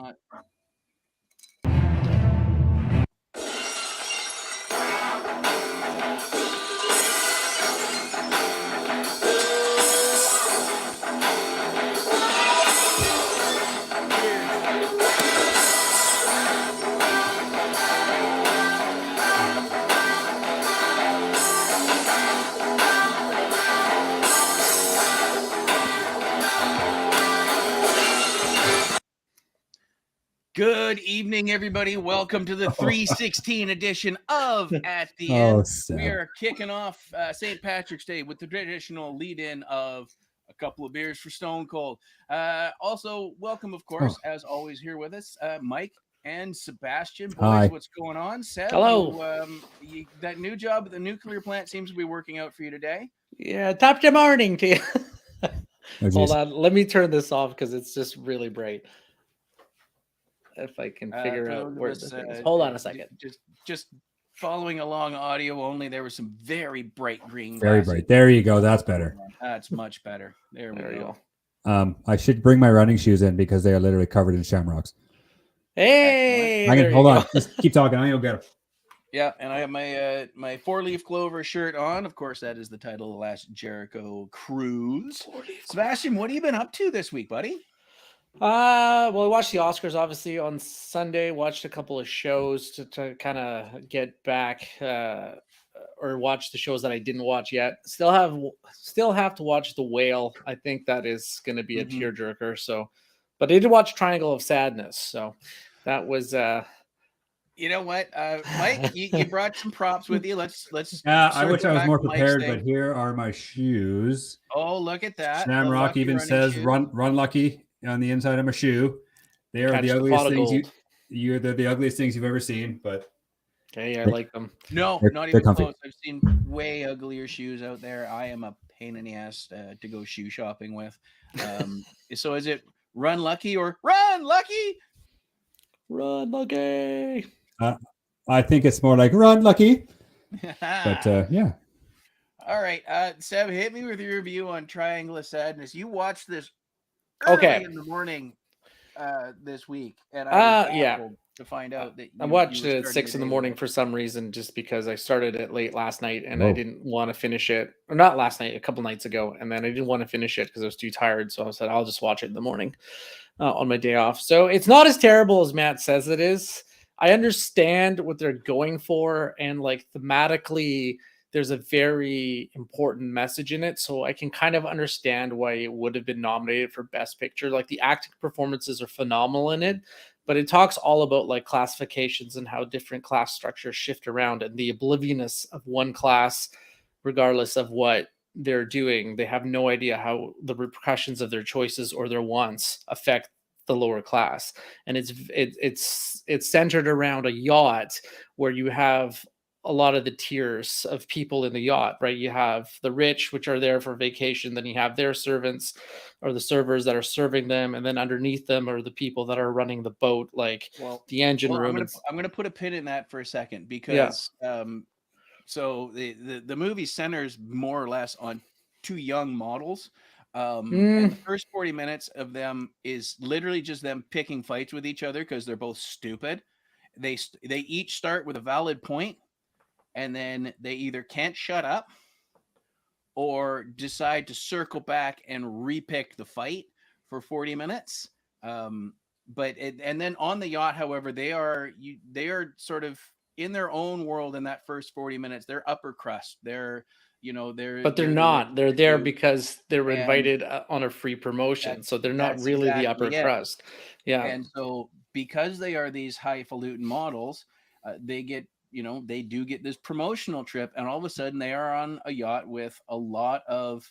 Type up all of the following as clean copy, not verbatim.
not. Good evening, everybody. Welcome to the 316 edition of At the End. We are kicking off St. Patrick's Day with the traditional lead-in of a couple of beers for Stone Cold. Also, welcome, of course, as always, here with us, Mike and Sebastian. Boys, Hi. What's going on? Seb, hello. That new job at the nuclear plant seems to be working out for you today. Yeah, top of morning to you. Hold geez. on, let me turn this off because it's just really bright. If I can figure out where the thing is. Hold on a second. Just following along audio only, there was some very bright green Very glasses. bright. There you go. That's better. That's much better. There we go. I should bring my running shoes in because they are literally covered in shamrocks. Hey, hold on. Just keep talking. I'm gonna go get them. Yeah, and I have my my 4-leaf clover shirt on. Of course, that is the title of the last Jericho cruise. Sebastian, what have you been up to this week, buddy? Well, I watched the Oscars obviously on Sunday. Watched a couple of shows to kind of get back, or watch the shows that I didn't watch yet. Still have to watch The Whale. I think that is going to be a tearjerker. So, but I did watch Triangle of Sadness. So, that was. You know what, Mike? You brought some props with you. Let's. I wish I was more prepared, but here are my shoes. Oh, look at that! Shamrock even says "Run Lucky" on the inside of my shoe. They are the ugliest things they're the ugliest things you've ever seen, but hey, I like them. No, not even close. I've seen way uglier shoes out there. I am a pain in the ass to go shoe shopping with. So is it Run Lucky or Run Lucky? Run Lucky. I think it's more like Run Lucky. But yeah. All right, Seb, hit me with your review on Triangle of Sadness. You watched this early in the morning this week, and I was baffled to find out that I watched it at 6 in the morning for some reason, just because I started it late last night and I didn't want to finish it, or not last night, a couple nights ago, and then I didn't want to finish it because I was too tired. So I said I'll just watch it in the morning on my day off. So it's not as terrible as Matt says it is. I understand what they're going for, and like thematically, there's a very important message in it. So I can kind of understand why it would have been nominated for Best Picture. Like the acting performances are phenomenal in it, but it talks all about like classifications and how different class structures shift around and the obliviousness of one class, regardless of what they're doing. They have no idea how the repercussions of their choices or their wants affect the lower class. And it's centered around a yacht where you have a lot of the tiers of people in the yacht, right? You have the rich, which are there for vacation. Then you have their servants or the servers that are serving them. And then underneath them are the people that are running the boat, like the engine room. I'm going to put a pin in that for a second because so the movie centers more or less on two young models. And the first 40 minutes of them is literally just them picking fights with each other because they're both stupid. They each start with a valid point, and then they either can't shut up or decide to circle back and repick the fight for 40 minutes. And then on the yacht, however, they are sort of in their own world in that first 40 minutes. They're upper crust. But they're not. They're there because they were invited on a free promotion. So they're not really the upper crust. Yeah. And so because they are these highfalutin models, they get, they do get this promotional trip, and all of a sudden they are on a yacht with a lot of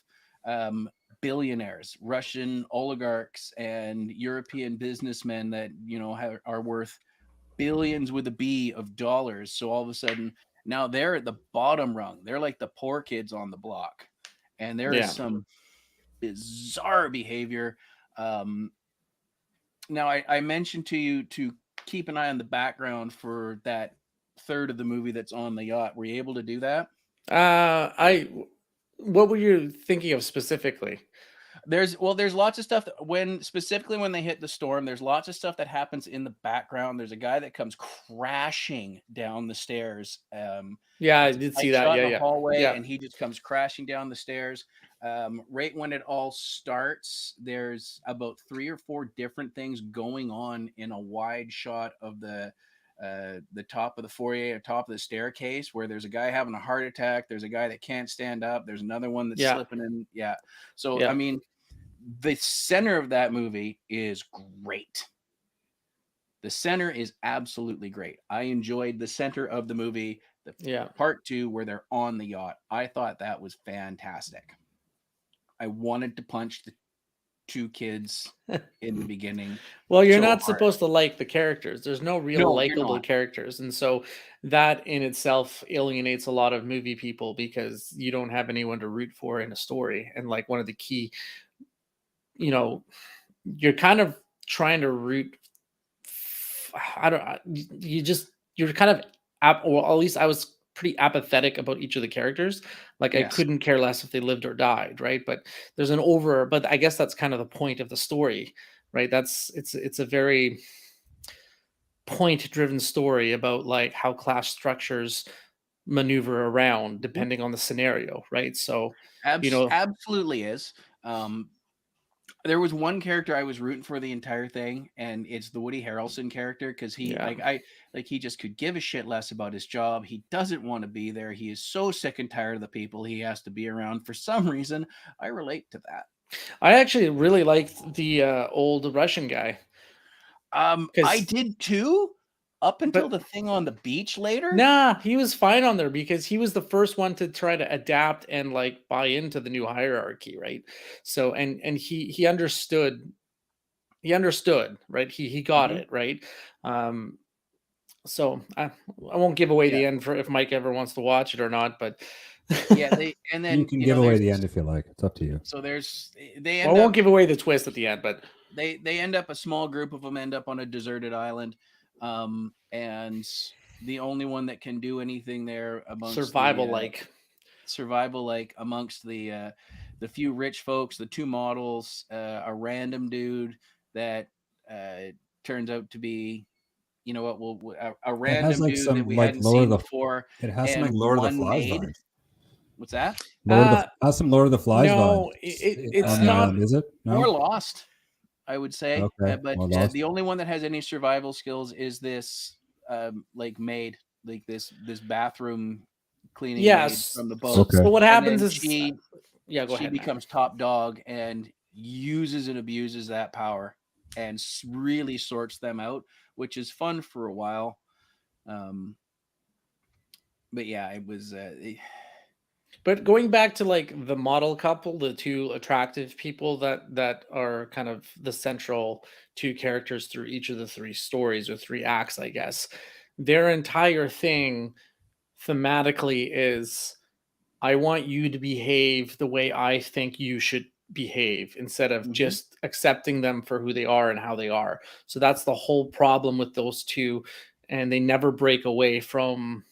billionaires, Russian oligarchs and European businessmen that, are worth billions with a B of dollars. So all of a sudden now they're at the bottom rung. They're like the poor kids on the block. And there is some bizarre behavior. Now I mentioned to you to keep an eye on the background for that third of the movie that's on the yacht. Were you able to do that? What were you thinking of specifically? There's lots of stuff that specifically when they hit the storm, there's lots of stuff that happens in the background. There's a guy that comes crashing down the stairs. Yeah, I It's a did tight see that. shot Yeah, in a yeah, hallway, yeah, and he just comes crashing down the stairs. Right when it all starts, there's about 3 or 4 different things going on in a wide shot of the top of the foyer, top of the staircase, where there's a guy having a heart attack. There's a guy that can't stand up. There's another one that's yeah, slipping in. Yeah. So, I yeah. mean, the center of that movie is great. The center is absolutely great. I enjoyed the center of the movie, Yeah. part 2 where they're on the yacht. I thought that was fantastic. I wanted to punch the 2 kids in the beginning. Well, you're so not hard. supposed to like the characters. There's no real No, you're likable not. characters. And so that in itself alienates a lot of movie people because you don't have anyone to root for in a story. And like one of the key, you know, you're kind of trying to root. You're kind of, or at least I was pretty apathetic about each of the characters. Like I Yes. couldn't care less if they lived or died, right? But there's but I guess that's kind of the point of the story, right? It's a very point-driven story about like how class structures maneuver around depending on the scenario, right? So, Absolutely is. There was one character I was rooting for the entire thing, and it's the Woody Harrelson character, because he he just could give a shit less about his job. He doesn't want to be there. He is so sick and tired of the people he has to be around. For some reason, I relate to that. I actually really liked the old Russian guy. I did too, up until the thing on the beach later. Nah, he was fine on there because he was the first one to try to adapt and like buy into the new hierarchy, right? So and he understood, right? He got it, right? So I won't give away the end for if Mike ever wants to watch it or not, but yeah, and then you can give away the end if you like. It's up to you. So I won't give away the twist at the end, but they end up, a small group of them end up on a deserted island, and the only one that can do anything there amongst survival amongst the few rich folks, the 2 models, a random dude that turns out to be, a random dude that we hadn't seen before. It has some like Lord of the Flies vibes. What's that? Has some Lord of the Flies no, vibes. It's not. Is it? No? More Lost, I would say. Okay, but the only one that has any survival skills is this maid, like this bathroom cleaning maid from the boat. Okay. So what happens is she ahead, becomes top dog and uses and abuses that power and really sorts them out, which is fun for a while. But yeah, it was but going back to like the model couple, the 2 attractive people that are kind of the central 2 characters through each of the 3 stories or 3 acts, I guess, their entire thing thematically is, I want you to behave the way I think you should behave, instead of just accepting them for who they are and how they are. So that's the whole problem with those 2, and they never break away from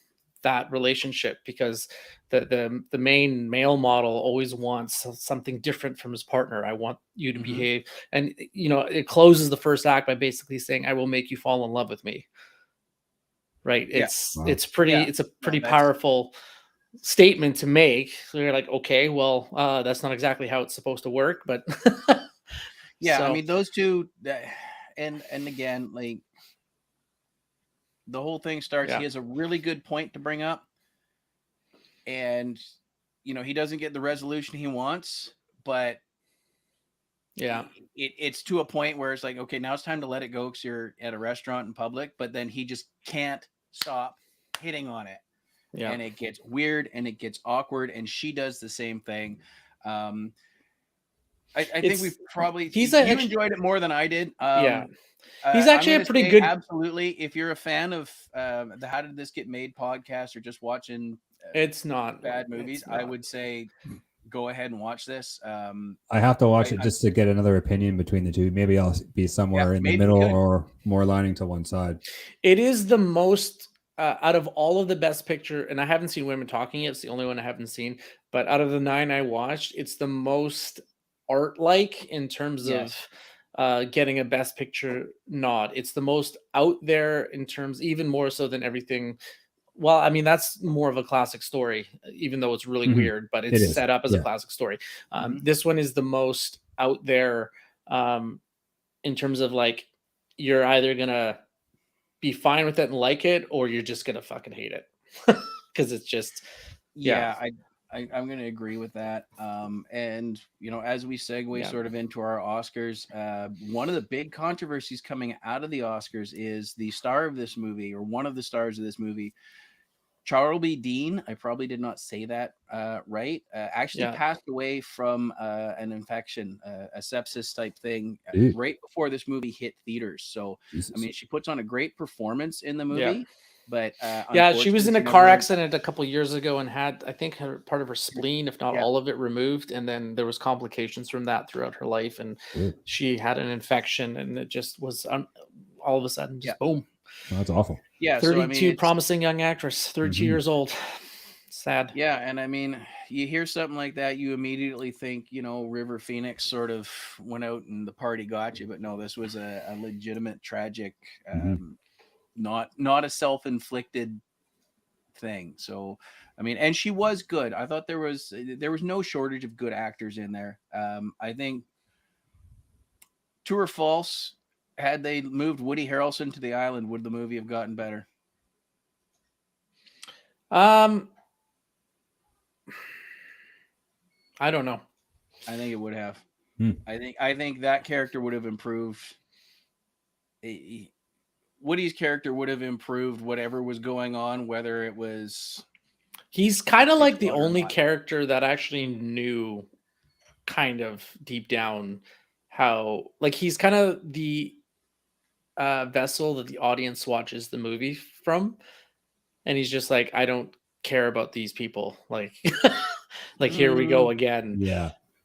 that relationship because the main male model always wants something different from his partner. I want you to behave, and it closes the first act by basically saying, I will make you fall in love with me, right? It's a pretty powerful statement to make. So you're like, okay, well, that's not exactly how it's supposed to work, but I mean, those 2, and again, like, the whole thing starts, he has a really good point to bring up, and he doesn't get the resolution he wants, but it's to a point where it's like, okay, now it's time to let it go because you're at a restaurant in public, but then he just can't stop hitting on it. And it gets weird and it gets awkward, and she does the same thing. I think we probably you enjoyed it more than I did. He's actually a pretty good. Absolutely, if you're a fan of the How Did This Get Made podcast, or just watching it's not bad movies, I would say go ahead and watch this. I have to watch it just to get another opinion between the 2. Maybe I'll be somewhere in the middle or more lining to one side. It is the most out of all of the Best Picture, and I haven't seen Women Talking yet. It's the only one I haven't seen, but out of the 9 I watched, it's the most art like in terms of getting a Best Picture nod. It's the most out there in terms, even more so than everything. Well, I mean, that's more of a classic story, even though it's really weird, but it's set up as a classic story. This one is the most out there in terms of like, you're either going to be fine with it and like it, or you're just going to fucking hate it. Because it's just, I'm going to agree with that. And, you know, as we segue sort of into our Oscars, one of the big controversies coming out of the Oscars is the star of this movie, or one of the stars of this movie, Charlby Dean, I probably did not say that right, actually passed away from an infection, a sepsis type thing, right before this movie hit theaters. So, Jesus. I mean, she puts on a great performance in the movie. But she was in a car accident a couple years ago and had, I think, part of her spleen, if not all of it, removed. And then there was complications from that throughout her life. And she had an infection, and it just was all of a sudden, just boom. Oh, that's awful. Yeah, 32, so, I mean, promising young actress, 32 years old. Sad. Yeah, and I mean, you hear something like that, you immediately think, you know, River Phoenix sort of went out and the party got you. But no, this was a legitimate, tragic, not a self-inflicted thing. So, I mean, and she was good. I thought there was no shortage of good actors in there. I think, true or false, had they moved Woody Harrelson to the island, would the movie have gotten better? I don't know. I think it would have. I think that character would have improved. Woody's character would have improved whatever was going on, whether it was. He's kind of like the only character that actually knew, kind of deep down, how, like, he's kind of the vessel that the audience watches the movie from, and he's just like, I don't care about these people, like like here we go again.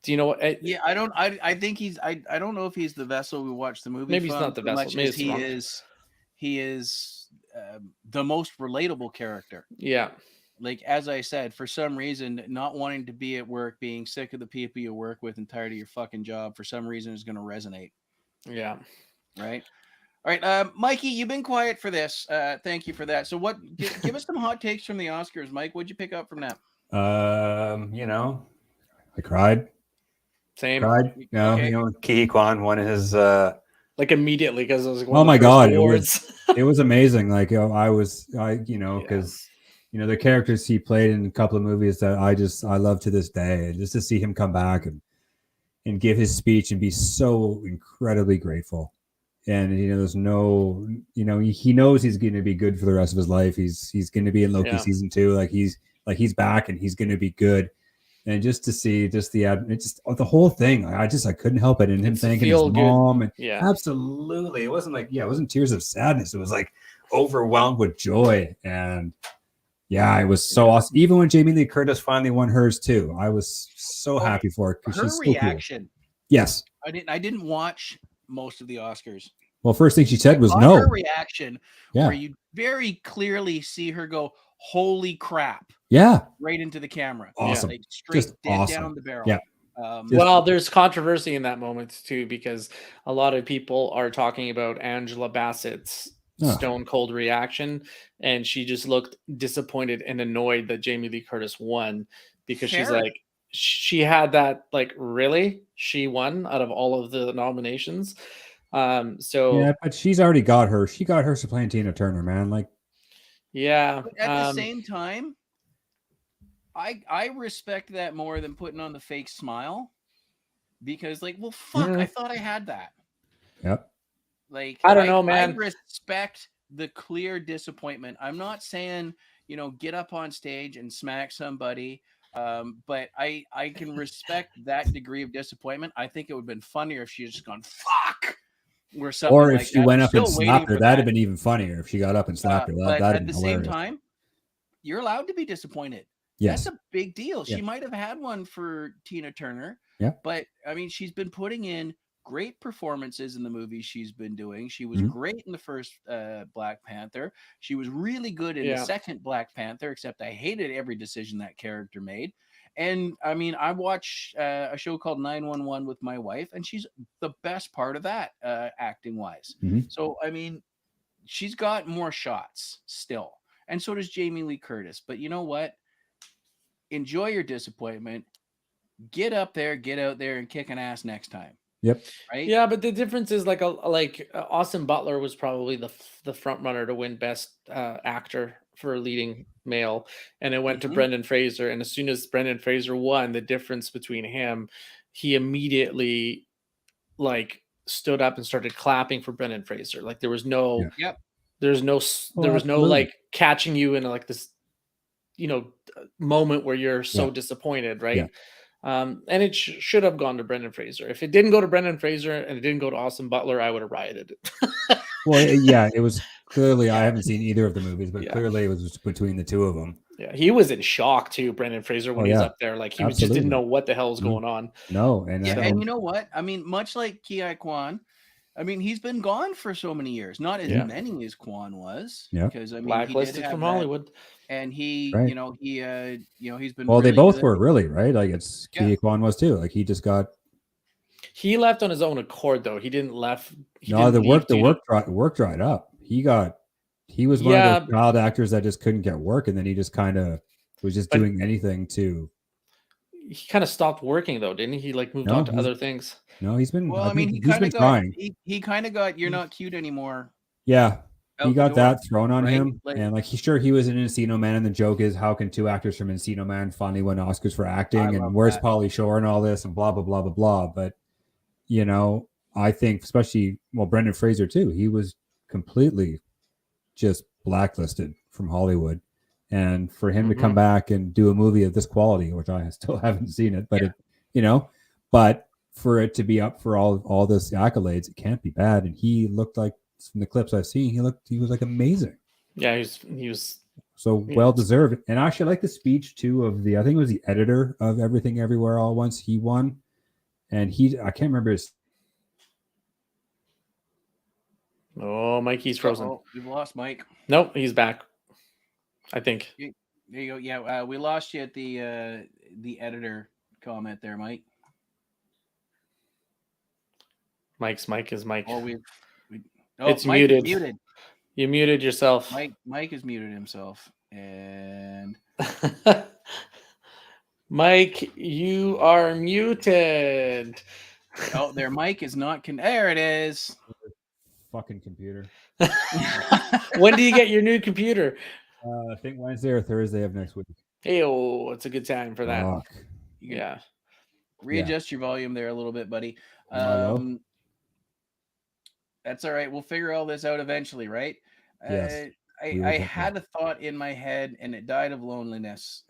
Do you know what? I think he's I don't know if he's the vessel we watch the movie maybe from, he's not the vessel, maybe he is the most relatable character. Like, as I said, for some reason, not wanting to be at work, being sick of the people you work with and tired of your fucking job, for some reason is going to resonate. Right. All right, Mikey, you've been quiet for this. Thank you for that. So, give us some hot takes from the Oscars, Mike. What'd you pick up from that? You know, I cried. Same. Cried. You know, Ke Quan won his. Like immediately, because I was like, oh my god, it was amazing. Like, because the characters he played in a couple of movies that I love to this day, and just to see him come back and give his speech and be so incredibly grateful. And there's no, he knows he's going to be good for the rest of his life. He's going to be in Loki season 2. Like he's back and he's going to be good. And just to see the whole thing, I couldn't help it. And him thanking his mom, and absolutely, it wasn't like, it wasn't tears of sadness. It was like overwhelmed with joy. And it was so awesome. Even when Jamie Lee Curtis finally won hers too, I was so happy for her. Her reaction. So cool. Yes. I didn't watch most of the Oscars. Well, first thing she said was no. Her reaction, where you very clearly see her go, "Holy crap!" Right into the camera. Awesome. Like straight down the barrel. Well, there's controversy in that moment too, because a lot of people are talking about Angela Bassett's stone cold reaction, and she just looked disappointed and annoyed that Jamie Lee Curtis won, because she's like, she had that, like, really, she won out of all of the nominations. But she's already got her. She got her supplanting Tina Turner, man. Like, but at the same time, I respect that more than putting on the fake smile, because, like, well, fuck, I thought I had that. Yep. Like, I don't know, man. I respect the clear disappointment. I'm not saying, get up on stage and smack somebody. But I can respect that degree of disappointment. I think it would have been funnier if she had just gone, fuck, or something. Or if she went up and slapped her, that'd have been even funnier if she got up and slapped her. But at the same time, you're allowed to be disappointed. Yes. That's a big deal. She might have had one for Tina Turner. But I mean, she's been putting in great performances in the movies she's been doing. She was great in the first Black Panther. She was really good in the second Black Panther, except I hated every decision that character made. And I mean, I watch a show called 911 with my wife, and she's the best part of that, acting wise. Mhm. So I mean, she's got more shots still, and so does Jamie Lee Curtis. But you know what? Enjoy your disappointment. Get up there, get out there, and kick an ass next time. Yep. Right? Yeah, but the difference is like Austin Butler was probably the front runner to win Best Actor for a leading male, and it went to Mhm. Brendan Fraser. And as soon as Brendan Fraser won, the difference between him, he immediately like stood up and started clapping for Brendan Fraser. Like there was no, Yeah. Yep. there's no, Oh, there was no absolutely. like catching you in like this, moment where you're so Yeah. disappointed, Yeah. right? And it should have gone to Brendan Fraser. If it didn't go to Brendan Fraser and it didn't go to Austin Butler, I would have rioted. Well, yeah, it was clearly. I haven't seen either of the movies, but Yeah. clearly it was between the two of them. Yeah, he was in shock too, Brendan Fraser, when Oh, he was yeah. up there. Like he just didn't Absolutely. know what the hell was Mhm. going on. No, and Yeah, so- and you know what? I mean, much like Ki Kwan, I mean, he's been gone for so many years. Not as Yeah. many as Kwan was. Yeah. Because I mean, he did Blacklisted have from that, Hollywood. and he, Right. he's been. well, they really both good. were really right. Like it's Yeah. Ki Kwan was too. Like he just got He left on his own accord, though. He didn't left. He no. didn't leave due to- Work dried up. He was one Yeah. of those child actors that just couldn't get work, and then he just kind of was just But- doing anything to. He kind of stopped working though, didn't he? He like moved No, on to he's- other things. No, he's been. Well, I I mean, think he he's kind been of got. trying. He kind of got. You're not cute anymore. Yeah, out he the got door, that thrown on right? him, Like, and like he was in Encino Man, and the joke is how can two actors from Encino Man finally win Oscars for I acting, love and where's that. Pauly Shore and all this, and blah blah blah blah blah. But I think especially Brendan Fraser too. He was completely just blacklisted from Hollywood, and for him to come back and do a movie of this quality, which I still haven't seen it, but but for it to be up for all this accolades, it can't be bad. And he looked like, from the clips I've seen, he was like amazing. Yeah, he was. So Yeah. well deserved. And actually, I like the speech too of I think it was the editor of Everything Everywhere All at Once. He won, and I can't remember his. Oh, Mikey's frozen. Uh-oh, we've lost Mike. Nope, he's back. I think. There you go. Yeah, we lost you at the editor comment there, Mike. Mike's mic is Mike. Or It's Mike is muted. muted. You muted yourself. Mike has muted himself, and Mike, you are muted. their mic is not. There it is. Fucking computer. When do you get your new computer? I think Wednesday or Thursday of next week. Hey, it's a good time for that. Fuck. Yeah. Readjust your volume there a little bit, buddy. Am I low? That's all right. We'll figure all this out eventually, right? Yes. I had a thought in my head, and it died of loneliness.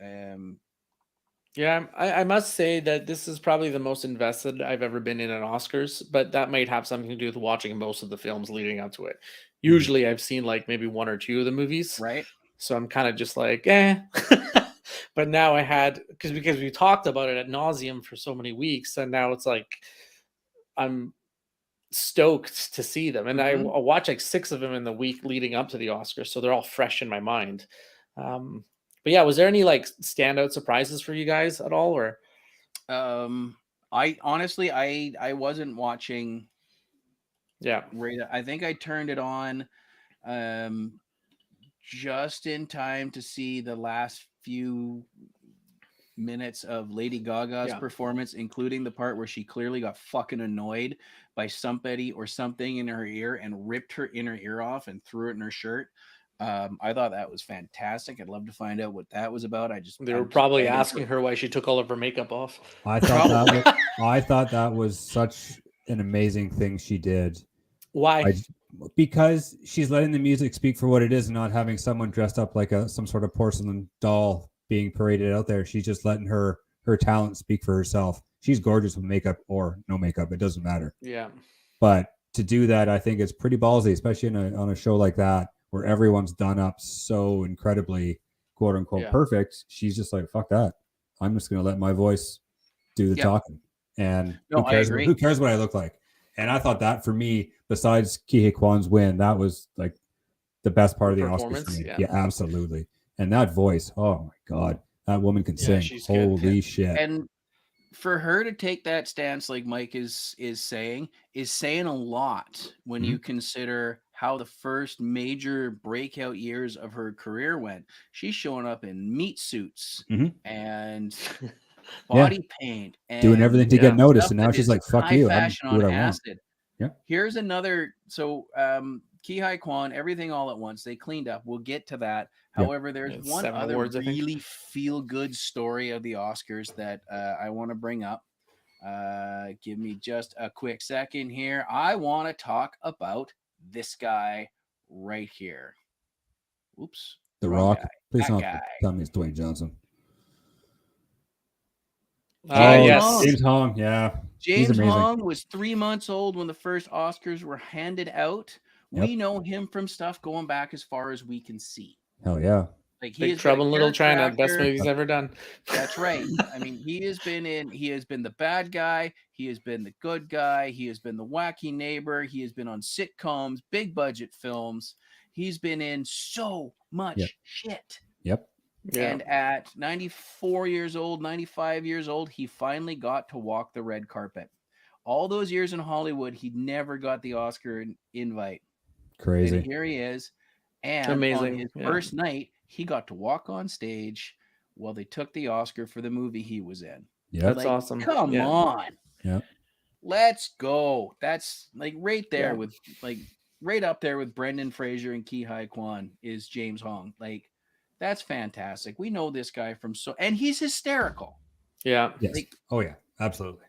Yeah, I must say that this is probably the most invested I've ever been in an Oscars, but that might have something to do with watching most of the films leading up to it. Usually I've seen like maybe one or two of the movies. Right. So I'm kind of just like, eh. But now I had, because we talked about it ad nauseum for so many weeks, and now it's like I'm stoked to see them. And I watch like 6 of them in the week leading up to the Oscars, so they're all fresh in my mind. But yeah, was there any like standout surprises for you guys at all, or? I honestly, I wasn't watching. Yeah, right. I think I turned it on, just in time to see the last few minutes of Lady Gaga's performance, including the part where she clearly got fucking annoyed by somebody or something in her ear and ripped her inner ear off and threw it in her shirt. I thought that was fantastic. I'd love to find out what that was about. They were probably asking her why she took all of her makeup off. I thought that was such an amazing thing she did. Why? Because she's letting the music speak for what it is, and not having someone dressed up like some sort of porcelain doll being paraded out there. She's just letting her talent speak for herself. She's gorgeous with makeup or no makeup. It doesn't matter. Yeah. But to do that, I think it's pretty ballsy, especially on a show like that where everyone's done up so incredibly quote unquote perfect. She's just like, fuck that. I'm just going to let my voice do the talking. And who cares what I look like? And I thought that for me, besides Ki Kwan's win, that was like the best part of the Oscars for me. Yeah, absolutely. And that voice, oh my God. That woman can Yeah, sing. she's good. Holy shit. And for her to take that stance, like Mike is saying a lot when you consider how the first major breakout years of her career went. She's showing up in meat suits and body paint and doing everything to get noticed, stuff and now that she's is like, "Fuck high you, I'm fashion do what on I want." acid. Yeah. Here's another. So Ki Hai Kwan, Everything All at Once, they cleaned up. We'll get to that. Yeah. However, there's It's one 7 other awards, I think. really feel good story of the Oscars that I want to bring up. Give me just a quick second here. I want to talk about this guy right here. Oops. The wrong Rock. guy. Please That don't guy. tell me it's Dwayne Johnson. Yes. James Hong. Yeah. He's James amazing. Hong was 3 months old when the first Oscars were handed out. We know him from stuff going back as far as we can see. Hell yeah. Like Big Trouble in Little China, best movie he's ever done. That's right. I mean, he has been the bad guy, he has been the good guy, he has been the wacky neighbor, he has been on sitcoms, big budget films. He's been in so much shit. Yep. Yeah. And at 94 years old, 95 years old, he finally got to walk the red carpet. All those years in Hollywood, he never got the Oscar invite. Crazy. And here he is. And amazing. On his first night, he got to walk on stage while they took the Oscar for the movie he was in. Yeah. That's awesome. Come on. Yeah. Let's go. That's like right there with like right up there with Brendan Fraser and Ki Hai Kwan is James Hong. Like, that's fantastic. We know this guy from and he's hysterical. Yeah. Yes. Like, oh yeah, absolutely.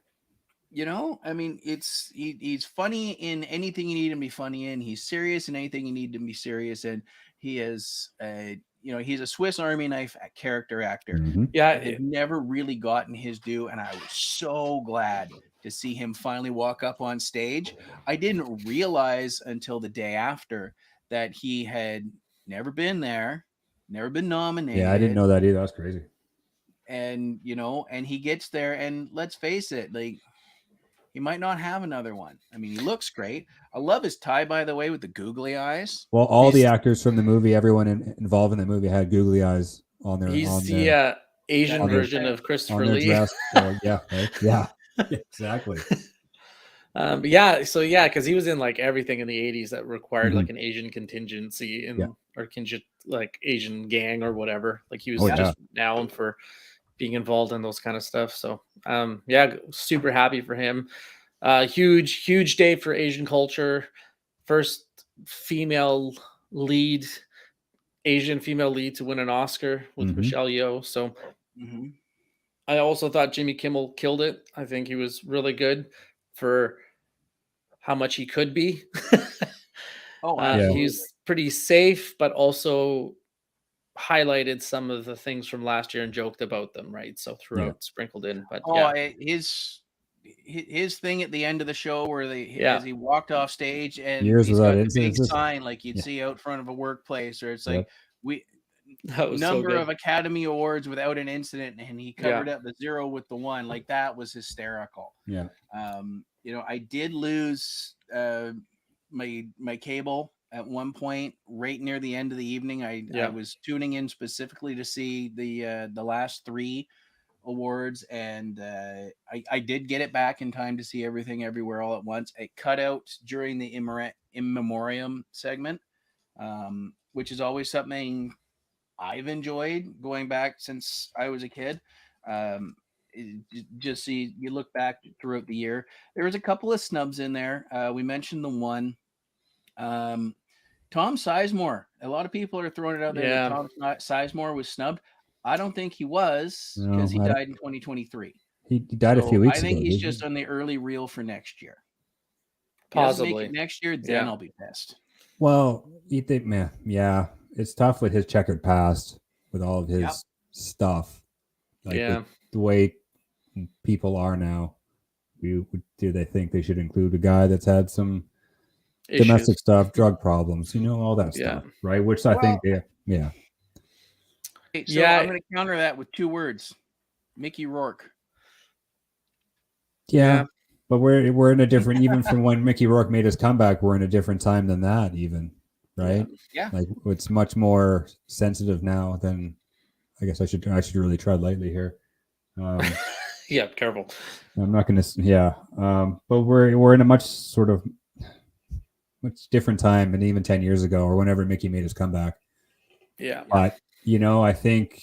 You know, I mean, he's funny in anything you need him to be funny in. He's serious in anything you need to be serious in. He is, he's a Swiss Army knife character actor. Yeah, I've never really gotten his due, and I was so glad to see him finally walk up on stage. I didn't realize until the day after that he had never been there, never been nominated. Yeah, I didn't know that either. That's crazy. And and he gets there, and let's face it, like, he might not have another one. I mean, he looks great. I love his tie, by the way, with the googly eyes. Well, all the actors from the movie, everyone involved in the movie had googly eyes on their. He's on the Asian version of Christopher Lee. So, yeah, right? Yeah, exactly. Because he was in like everything in the 80s that required like an Asian contingency or like Asian gang or whatever. Like he was just known for being involved in those kind of stuff. So super happy for him. Huge day for Asian culture. First Asian female lead to win an Oscar with Michelle Yeoh. So I also thought Jimmy Kimmel killed it. I think he was really good for how much he could be. He's pretty safe, but also highlighted some of the things from last year and joked about them, right? So sprinkled in. But his thing at the end of the show where as he walked off stage and years he's without got the big incidents. sign like you'd see out front of a workplace, or it's like number of Academy Awards without an incident, and he covered up the 0 with the 1. Like, that was hysterical. Yeah. I did lose my cable at one point right near the end of the evening. I was tuning in specifically to see the last 3 awards, and I did get it back in time to see Everything Everywhere All at Once. It cut out during the in memoriam segment, which is always something I've enjoyed going back since I was a kid. Just see, you look back throughout the year, there was a couple of snubs in there. We mentioned the one, Tom Sizemore. A lot of people are throwing it out there that Tom Sizemore was snubbed. I don't think he was, because he died in 2023. He died a few weeks ago. I think he's just on the early reel for next year. Possibly. Next year, then I'll be pissed. Well, you think, man, it's tough with his checkered past, with all of his stuff. Like the way people are now. Do they think they should include a guy that's had some domestic stuff, drug problems, all that stuff, right? Which I think, So I'm going to counter that with 2 words: Mickey Rourke. Yeah, but we're in a different, even from when Mickey Rourke made his comeback, we're in a different time than that, even, right? Yeah. Like, it's much more sensitive now than I guess I should really tread lightly here. Yeah, careful. I'm not going to. Yeah, but we're in a much different time than even 10 years ago or whenever Mickey made his comeback. Yeah, but I think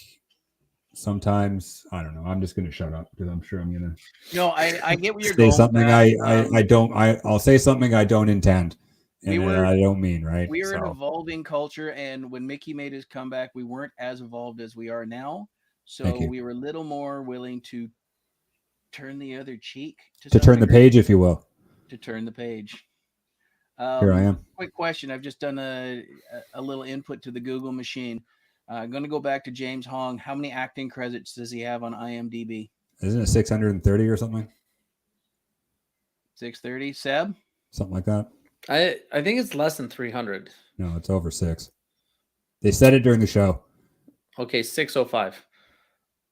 sometimes I don't know. I'm just going to shut up because I'm sure I'm going to. No, I get what you're say going. Something I don't. I'll say something I don't intend. And I don't mean, right? We were an evolving culture, and when Mickey made his comeback, we weren't as evolved as we are now. So we were a little more willing to turn the other cheek. To turn the page, if you will. To turn the page. Here I am. Quick question. I've just done a little input to the Google machine. I'm going to go back to James Hong. How many acting credits does he have on IMDb? Isn't it 630 or something? 630, Seb? Something like that. I think it's less than 300. No, it's over 6. They said it during the show. Okay, 605.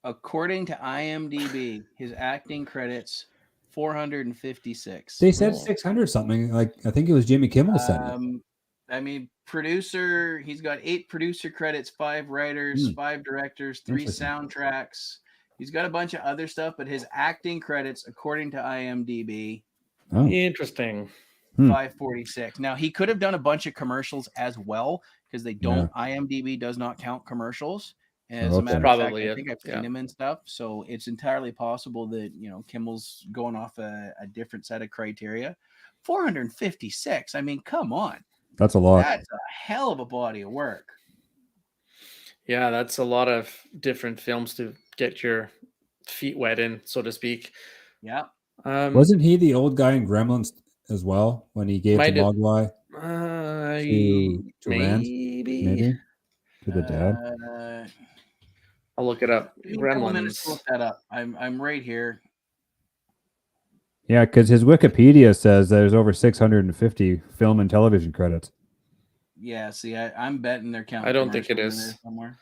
According to IMDb, his acting credits 456. They said 600 something. Like I think it was Jimmy Kimmel said it. I mean, producer. He's got 8 producer credits, 5 writers, 5 directors, 3 soundtracks. He's got a bunch of other stuff, but his acting credits, according to IMDb, interesting. 546. Now he could have done a bunch of commercials as well because they don't. IMDb does not count commercials. As a matter of fact, I think I've seen him and stuff. So it's entirely possible that Kimmel's going off a different set of criteria. 456. I mean, come on. That's a lot. That's a hell of a body of work. Yeah, that's a lot of different films to get your feet wet in, so to speak. Yeah. Wasn't he the old guy in Gremlins as well when he gave the Mogwai to Rand? Maybe to the dad. I'll look it up. Gremlins. Look that up. I'm right here. Yeah, because his Wikipedia says there's over 650 film and television credits. Yeah, see, I'm betting they're counting. I don't think it is somewhere.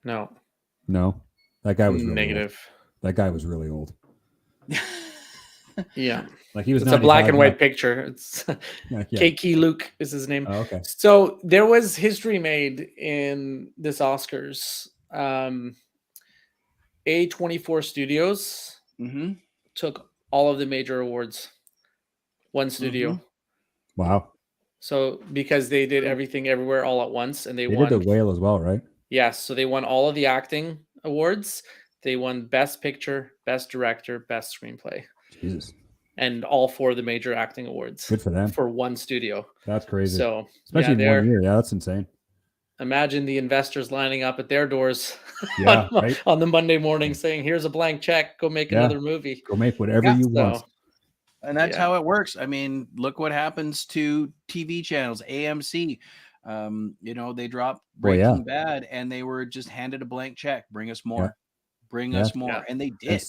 No, that guy was really negative. Old. That guy was really old. Yeah, like he was. It's a black and white picture. It's Kei Luke is his name. Oh, okay. So there was history made in this Oscars. A24 Studios took all of the major awards. One studio. Wow. So because they did everything everywhere all at once, and they won did the Whale as well, right? Yes. So they won all of the acting awards. They won Best Picture, Best Director, Best Screenplay. Jesus. And all 4 of the major acting awards. Good for them. For one studio. That's crazy. So especially in 1 year. Yeah, that's insane. Imagine the investors lining up at their doors right? on the Monday morning saying, here's a blank check. Go make another movie. Go make whatever you want. And that's how it works. I mean, look what happens to TV channels, AMC. They dropped Breaking Bad and they were just handed a blank check. Bring us more. Bring us more. Yeah. And they did.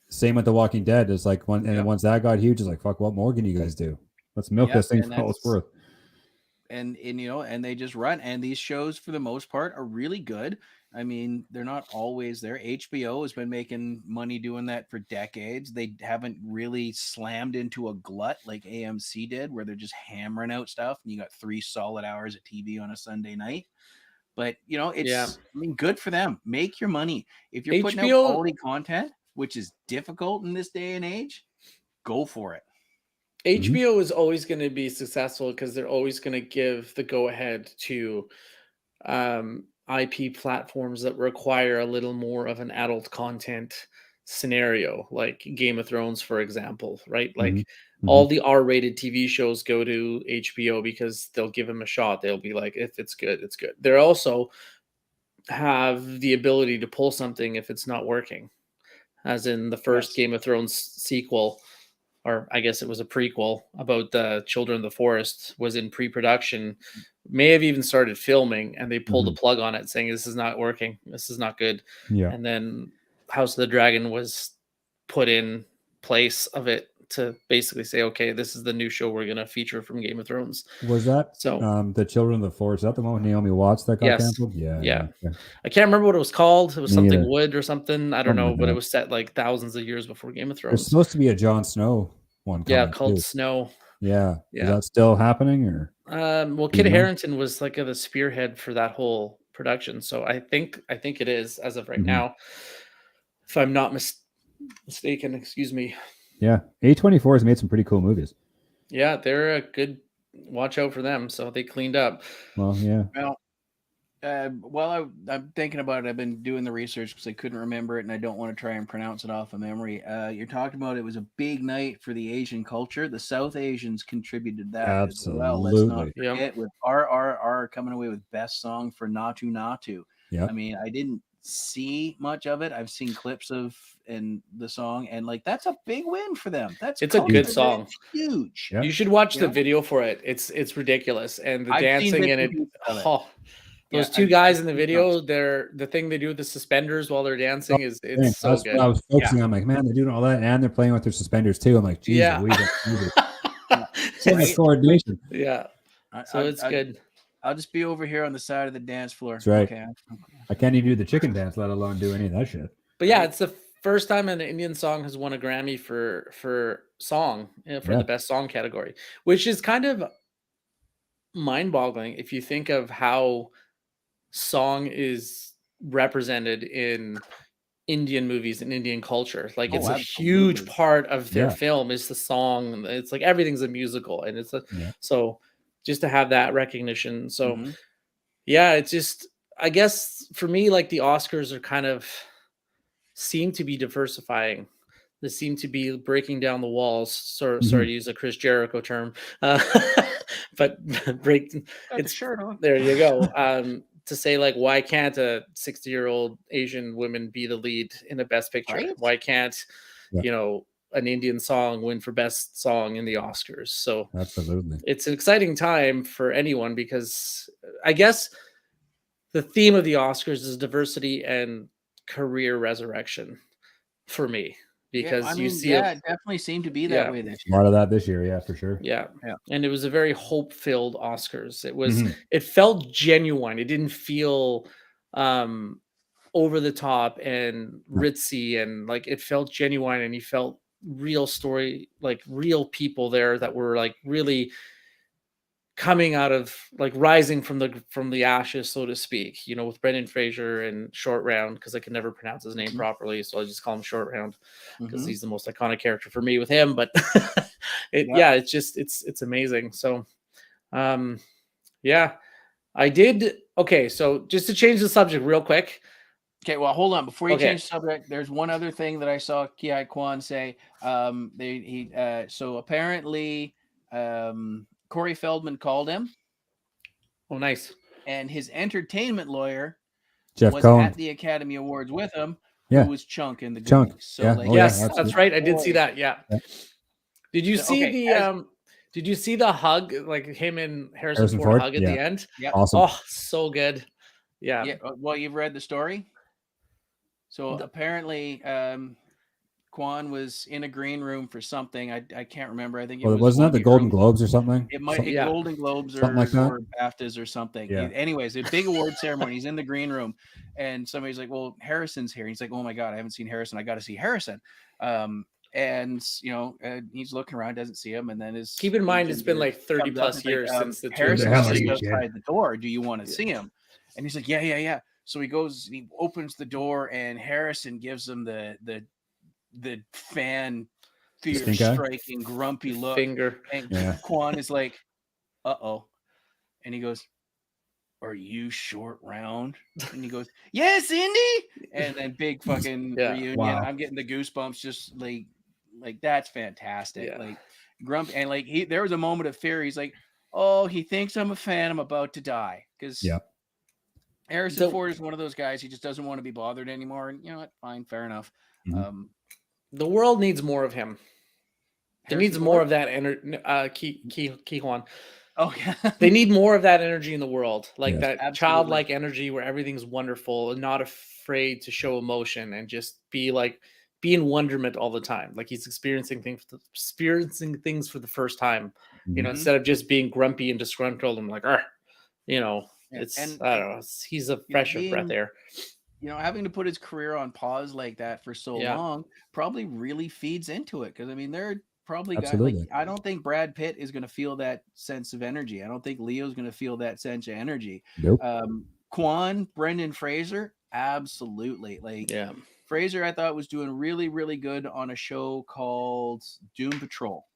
Same with The Walking Dead. It's like once that got huge, it's like, fuck, what more can you guys do? Let's milk this thing for all it's worth. And they just run. And these shows, for the most part, are really good. I mean, they're not always there. HBO has been making money doing that for decades. They haven't really slammed into a glut like AMC did, where they're just hammering out stuff and you got 3 solid hours of TV on a Sunday night. But, it's good for them. Make your money. If you're putting out quality content, which is difficult in this day and age, go for it. HBO is always going to be successful because they're always going to give the go-ahead to IP platforms that require a little more of an adult content scenario, like Game of Thrones, for example, right? Like all the R-rated TV shows go to HBO because they'll give them a shot. They'll be like, if it's good, it's good. They also have the ability to pull something if it's not working, as in the first Game of Thrones sequel, or I guess it was a prequel about the Children of the Forest, was in pre-production, may have even started filming, and they pulled the plug on it saying, this is not working. This is not good. Yeah. And then House of the Dragon was put in place of it to basically say, okay, this is the new show we're going to feature from Game of Thrones. Was that the Children of the Forest? Is that the one with Naomi Watts that got canceled? Yeah. I can't remember what it was called. It was something Wood or something. I don't know, but it was set like thousands of years before Game of Thrones. There's supposed to be a Jon Snow one. Yeah, called Snow. Yeah. Is that still happening? Or well, Kit Harington was like the spearhead for that whole production. So I think it is as of right Mhm. now, if I'm not mistaken. Excuse me. Yeah, A24 has made some pretty cool movies. Yeah, they're a good watch out for them. So they cleaned up. Well, yeah. Well, while I'm thinking about it, I've been doing the research because I couldn't remember it, and I don't want to try and pronounce it off of memory. You're talking about it was a big night for the Asian culture. The South Asians contributed that as well. Let's not Absolutely. forget with RRR coming away with best song for Natu Natu. Yeah. I mean, I didn't see much of it. I've seen clips of and the song, and like that's a big win for them. It's a good culture, song. it's huge. Yeah. You should watch the Yeah. video for it. It's ridiculous, and the I've seen dancing in bits it. and pieces of it. Oh, those Yeah, two I've guys in the seen video, the thing they do with the suspenders while they're dancing is Thanks. so That's good. what I was focusing on. I'm like, man, they're doing all that, and they're playing with their suspenders too. I'm like, geez, Yeah. so much coordination. Yeah. So it's good. I'll just be over here on the side of the dance floor. That's right. Okay. I can't even do the chicken dance, let alone do any of that shit. But yeah, it's the first time an Indian song has won a Grammy for song, for the best song category, which is kind of mind-boggling if you think of how song is represented in Indian movies and Indian culture. Like it's a huge absolutely. part of their film is the song. It's like everything's a musical, and it's so just to have that recognition. So yeah, it's just, I guess for me, like the Oscars are kind of seem to be diversifying. They seem to be breaking down the walls. Sorry to use a Chris Jericho term, but break. It's shirt on. There you go. To say like, why can't a 60-year-old Asian woman be the lead in a Best Picture? Right? Why can't an Indian song win for Best Song in the Oscars? So absolutely, it's an exciting time for anyone, because I guess the theme of the Oscars is diversity and career resurrection for me, because you see it definitely seemed to be that way this year. A lot of that this year, yeah, for sure. Yeah. And it was a very hope-filled Oscars. It was it felt genuine. It didn't feel over the top and ritzy, and like it felt genuine, and you felt real story, like real people there that were like really coming out of, like, rising from the ashes, so to speak, with Brendan Fraser and Short Round, because I can never pronounce his name properly, so I just call him Short Round because he's the most iconic character for me with him. But it's just it's amazing. So I did. Okay, so just to change the subject real quick. Okay, well, hold on. Before you change the subject, there's one other thing that I saw Ki Kwan say. So apparently Corey Feldman called him. Oh, nice. And his entertainment lawyer Jeff was Cohen at the Academy Awards with him, who was Chunk in the Goonies. Chunk. So yes, that's right. I did see that. Yeah. Did you see did you see the hug, like him and Harrison Ford hug at the end? Yeah. Awesome. Oh, so good. Yeah. Well, you've read the story. So apparently Kwan was in a green room for something. I can't remember. I think it wasn't that the Golden Globes or something? It might be Golden Globes or BAFTAs or something. Yeah. Anyways, a big award ceremony. He's in the green room, and somebody's like, "Well, Harrison's here." He's like, "Oh my God, I haven't seen Harrison. I got to see Harrison." And he's looking around, doesn't see him, and then keep in mind it's been like 30 plus years since the Harrison's outside the door. Do you want to see him? And he's like, yeah. So he goes, he opens the door, and Harrison gives him the fan fear striking grumpy look. Finger. And Kwan is like, uh-oh. And he goes, "Are you Short Round?" And he goes, "Yes, Indy." And then big fucking reunion. Wow. I'm getting the goosebumps, just like that's fantastic. Yeah. Like grumpy, and like there was a moment of fear. He's like, "Oh, he thinks I'm a fan. I'm about to die." Because Harrison Ford is one of those guys. He just doesn't want to be bothered anymore. And you know what? Fine, fair enough. The world needs more of him. It needs more of that energy. Ki Kwan. Oh yeah. They need more of that energy in the world, like that childlike energy where everything's wonderful and not afraid to show emotion and just be in wonderment all the time. Like he's experiencing things for the first time. Instead of just being grumpy and disgruntled and like, it's I don't know. He's a fresh breath air. Having to put his career on pause like that for so long probably really feeds into it. Because I mean, they're probably guys like, I don't think Brad Pitt is going to feel that sense of energy. I don't think Leo's going to feel that sense of energy. Nope. Quan, Brendan Fraser, absolutely. Like Yeah. Fraser, I thought was doing really, really good on a show called Doom Patrol.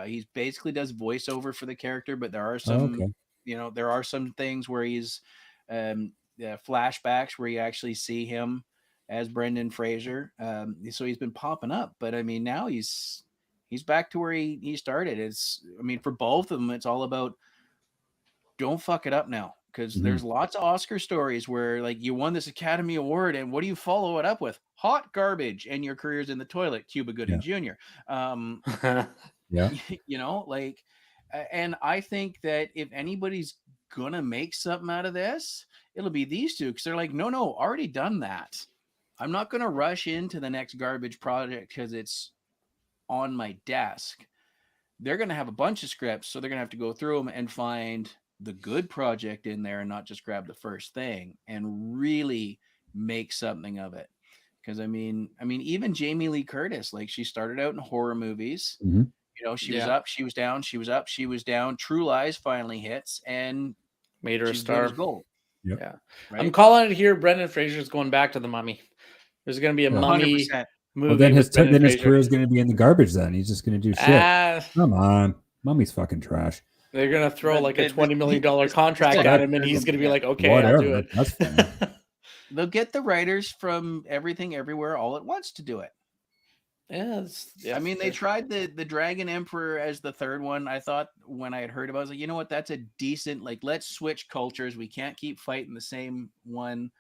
He basically does voiceover for the character, but there are some, okay. there are some things where he's flashbacks where you actually see him as Brendan Fraser. So he's been popping up, but I mean now he's back to where he started. For both of them, it's all about don't fuck it up now, because Mhm. there's lots of Oscar stories where like you won this Academy Award and what do you follow it up with? Hot garbage and your career's in the toilet. Cuba Gooding Jr. Yeah. And I think that if anybody's gonna make something out of this, it'll be these two, because they're like, no, already done that. I'm not gonna rush into the next garbage project because it's on my desk. They're gonna have a bunch of scripts, so they're gonna have to go through them and find the good project in there and not just grab the first thing and really make something of it. Because I mean, even Jamie Lee Curtis, like she started out in horror movies. Mhm. She was up, she was down, she was up, she was down. True Lies finally hits and made her a she's good as star. gold. Yep. Yeah. Right? I'm calling it here. Brendan Fraser's going back to The Mummy. There's going to be a Yeah. Mummy 100%. movie. Well, then his with Brendan his Fraser. career is going to be in the garbage. Then he's just going to do shit. Come on, Mummy's fucking trash. They're going to throw like a $20 million this- contract this- at him, and he's going to be yeah. like, okay, Whatever. I'll do it. That's fine. They'll get the writers from Everything Everywhere All at Once to do it. Yeah, I mean, they tried the Dragon Emperor as the third one. I thought when I had heard about it, I was like, you know what? That's a decent, like, let's switch cultures. We can't keep fighting the same one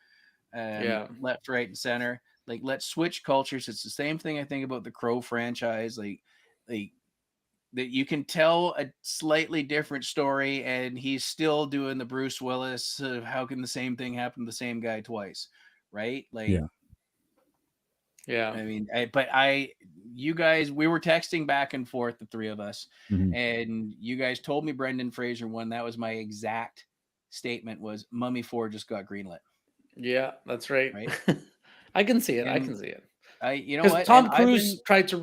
left, right, and center. Like, let's switch cultures. It's the same thing I think about the Crow franchise. Like that you can tell a slightly different story, and he's still doing the Bruce Willis. How can the same thing happen to the same guy twice? Right? Like, yeah. I mean, you guys, we were texting back and forth, the three of us, and you guys told me Brendan Fraser won. That was my exact statement. Was Mummy 4 just got greenlit? Yeah, that's right. I can see it. And I can see it. You know what? Tom Cruise tried to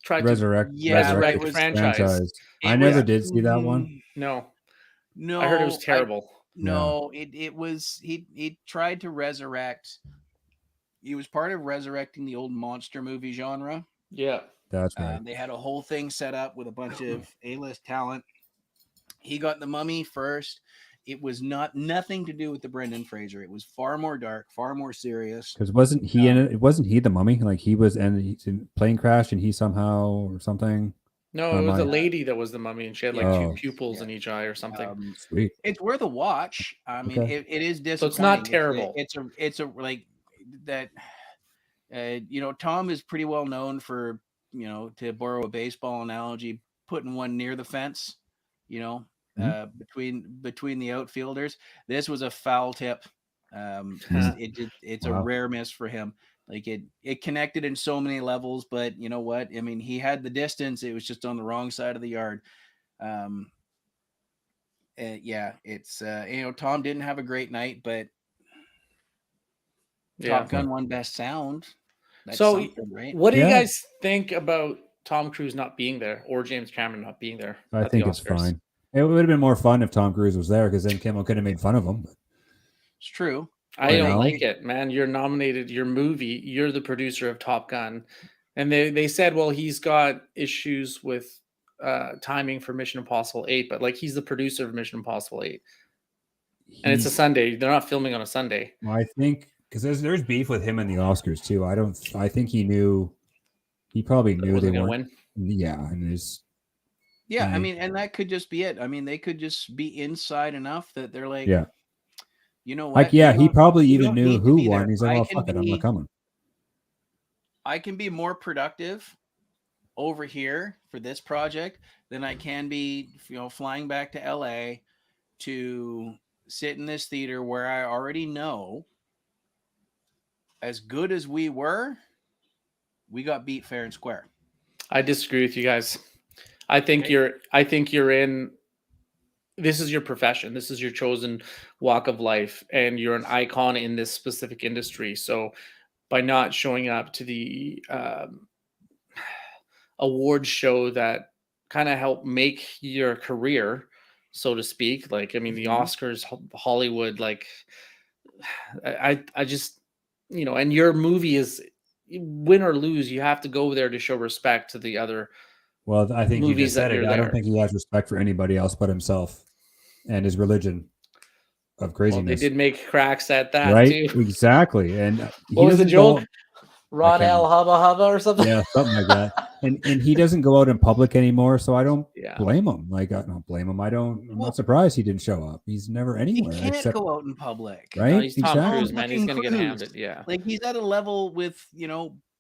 resurrect the franchise. I never did see that one. No, I heard it was terrible. It was. He tried to resurrect. He was part of resurrecting the old monster movie genre. Yeah, that's right. They had a whole thing set up with a bunch of A-list talent. He got The Mummy first. It was nothing to do with the Brendan Fraser. It was far more dark, far more serious. Because wasn't he in it? Wasn't he the Mummy? Like he was in plane crash and he somehow or something. No, it was a lady that was the Mummy, and she had like two pupils in each eye or something. Sweet. It's worth a watch. I mean, it is disappointing. So it's not terrible. It's a like that. Tom is pretty well known for, to borrow a baseball analogy, putting one near the fence. Between the outfielders. This was a foul tip. It's a rare miss for him. Like it connected in so many levels, but you know what? I mean, he had the distance. It was just on the wrong side of the yard. It's Tom didn't have a great night, but Top Gun won Best Sound. That's right? What do you guys think about Tom Cruise not being there or James Cameron not being there? I think it's fine. It would have been more fun if Tom Cruise was there, because then Kimmel could have made fun of him. It's true. I don't like it, man. You're nominated, your movie, you're the producer of Top Gun. And they said, well, he's got issues with timing for Mission Impossible 8, but like he's the producer of Mission Impossible 8. And it's a Sunday. They're not filming on a Sunday. Well, I think because there's beef with him in the Oscars too. I think he probably knew they weren't win. Yeah, and I mean, and that could just be it. I mean, they could just be inside enough that they're like, you know what? Like, he probably even knew who won. He's like, oh, fuck it, I'm not coming. I can be more productive over here for this project than I can be, flying back to LA to sit in this theater where I already know, as good as we were, we got beat fair and square. I disagree with you guys. I think you're in. This is your profession. This is your chosen walk of life, and you're an icon in this specific industry. So, by not showing up to the award show that kind of helped make your career, so to speak. Like, I mean, the Mhm. Oscars, Hollywood, like, I just, and your movie is win or lose, you have to go there to show respect to the other Well, I think you movies just that said it. you're I don't there. think he has respect for anybody else but himself and his religion of Well, they craziness. did make cracks at that Right? too. Exactly. And he What was the doesn't joke? go. Ron can't L. Hubba Hubba or something? Yeah, something like that. And he doesn't go out in public anymore, so I don't Yeah. blame him. Like, I don't blame him. I'm Well- not surprised he didn't show up. He's never He anywhere can't except go out in public. right. No, he's Tom Exactly. Cruise, man. He's fucking gonna get Cruise. handed. Yeah. Like he's at a level with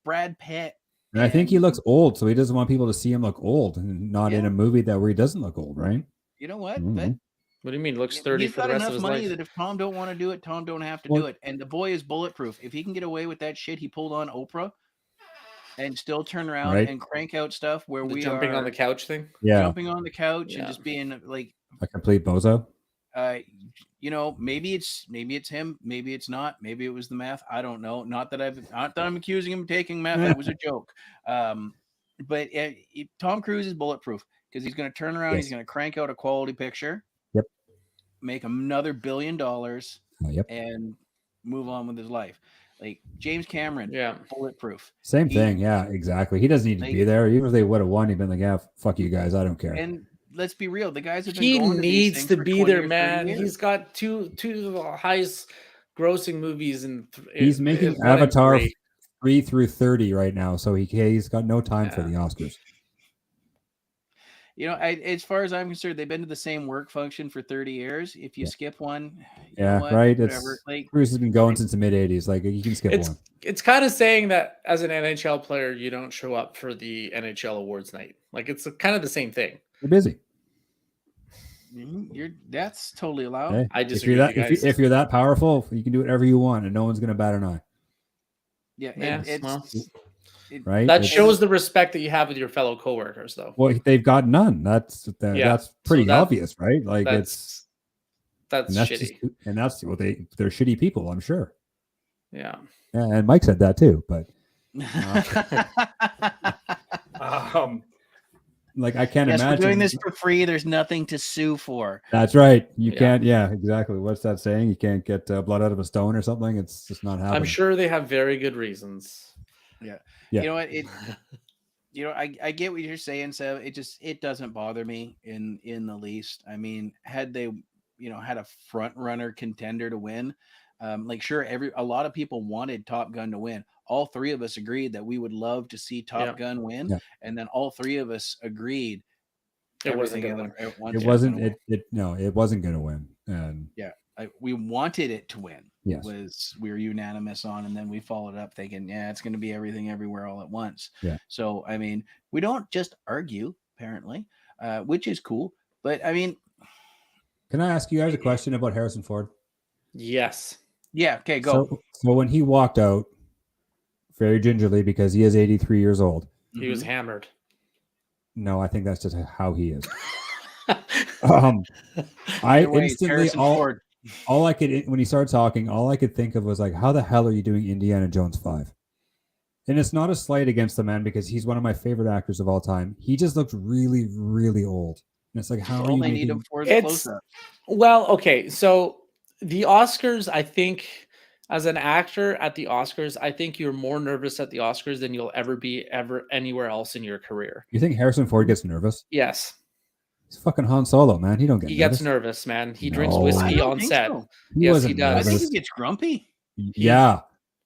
Brad Pitt. And I think he and- looks old, so he doesn't want people to see him look old and not in Yeah. a movie where he doesn't look old, right? You know what? Mhm. But What do you mean? Looks 30 he's for got the rest of enough his money life. that if Tom don't want to do it, Tom don't have to Well- do it. And the boy is bulletproof. If he can get away with that shit he pulled on Oprah and still turn around Right. and crank out stuff where The we jumping are on the couch thing. Yeah, jumping on the couch Yeah. and just being like, a complete bozo. maybe it's him, maybe it's not, maybe it was the meth. I don't know. Not that I'm accusing him of taking meth. It was a joke. But Tom Cruise is bulletproof because he's going to turn around. Yes. He's going to crank out a quality picture. Yep. Make another $1 billion Yep. and move on with his life. Like James Cameron, Yeah. bulletproof. Same He- thing. Yeah, exactly. He doesn't need to Like- be there. Even if they would have won, he'd been like, yeah, fuck you guys. I don't care. And let's be real, the guys have been He going to these needs things to for be 20 there, or 30 man. years. He's got two of the highest grossing movies in. He's making one and Avatar three. 3 through 30 right now, so he's got no time for Yeah. the Oscars. As far as I'm concerned, they've been to the same work function for 30 years. If you Yeah. skip one, you Yeah, know what, right. whatever. It's Like, Cruise has been going since the mid '80s. Like you can skip one. It's kind of saying that as an NHL player, you don't show up for the NHL awards night. Like it's kind of the same thing. You're busy. that's totally allowed. Hey, I if disagree you're with that you guys. if you're that powerful, you can do whatever you want, and no one's gonna bat an eye. Yeah, Yeah, it's well, Right? that It's- shows the respect that you have with your fellow coworkers, though. Well, they've got none. That's Yeah, pretty so that- obvious, right? Like it's That's and that's shitty. they're shitty people, I'm sure. Yeah. Yeah, and Mike said that too, but like I can't yes, imagine we're doing this for free. There's nothing to sue for. That's right. You Yeah. can't. Yeah, exactly. What's that saying? You can't get blood out of a stone or something. It's just not happening. I'm sure they have very good reasons. Yeah. You know what? I get what you're saying, so it doesn't bother me in the least. I mean, had they, had a front runner contender to win, sure, a lot of people wanted Top Gun to win. All three of us agreed that we would love to see Top Gun win, Yeah. and then all three of us agreed It wasn't everything going to win. at once It was wasn't. gonna win. It wasn't going to win. And We wanted it to win. Yes. We were unanimous on, and then we followed up thinking, yeah, it's going to be everything everywhere all at once. Yeah. So I mean, we don't just argue, apparently, which is cool. But I mean, can I ask you guys a question about Harrison Ford? Yes. yeah, okay, go. So when he walked out, very gingerly because he is 83 years old. He was Mhm. hammered. No, I think that's just how he is. I Either way, it's instantly Harrison Ford. all I could when he started talking, all I could think of was like, how the hell are you doing Indiana Jones 5? And it's not a slight against the man because he's one of my favorite actors of all time. He just looks really, really old. And it's like, how are All you they need making him for is It's- close-up. Well, okay. So the Oscars, I think, as an actor at the Oscars, I think you're more nervous at the Oscars than you'll ever be anywhere else in your career. You think Harrison Ford gets nervous? Yes. He's fucking Han Solo, man. He don't get He nervous. gets nervous, man. He drinks No. I whiskey don't on think set. so. He Yes, wasn't he does. I think nervous. he gets grumpy. Yeah.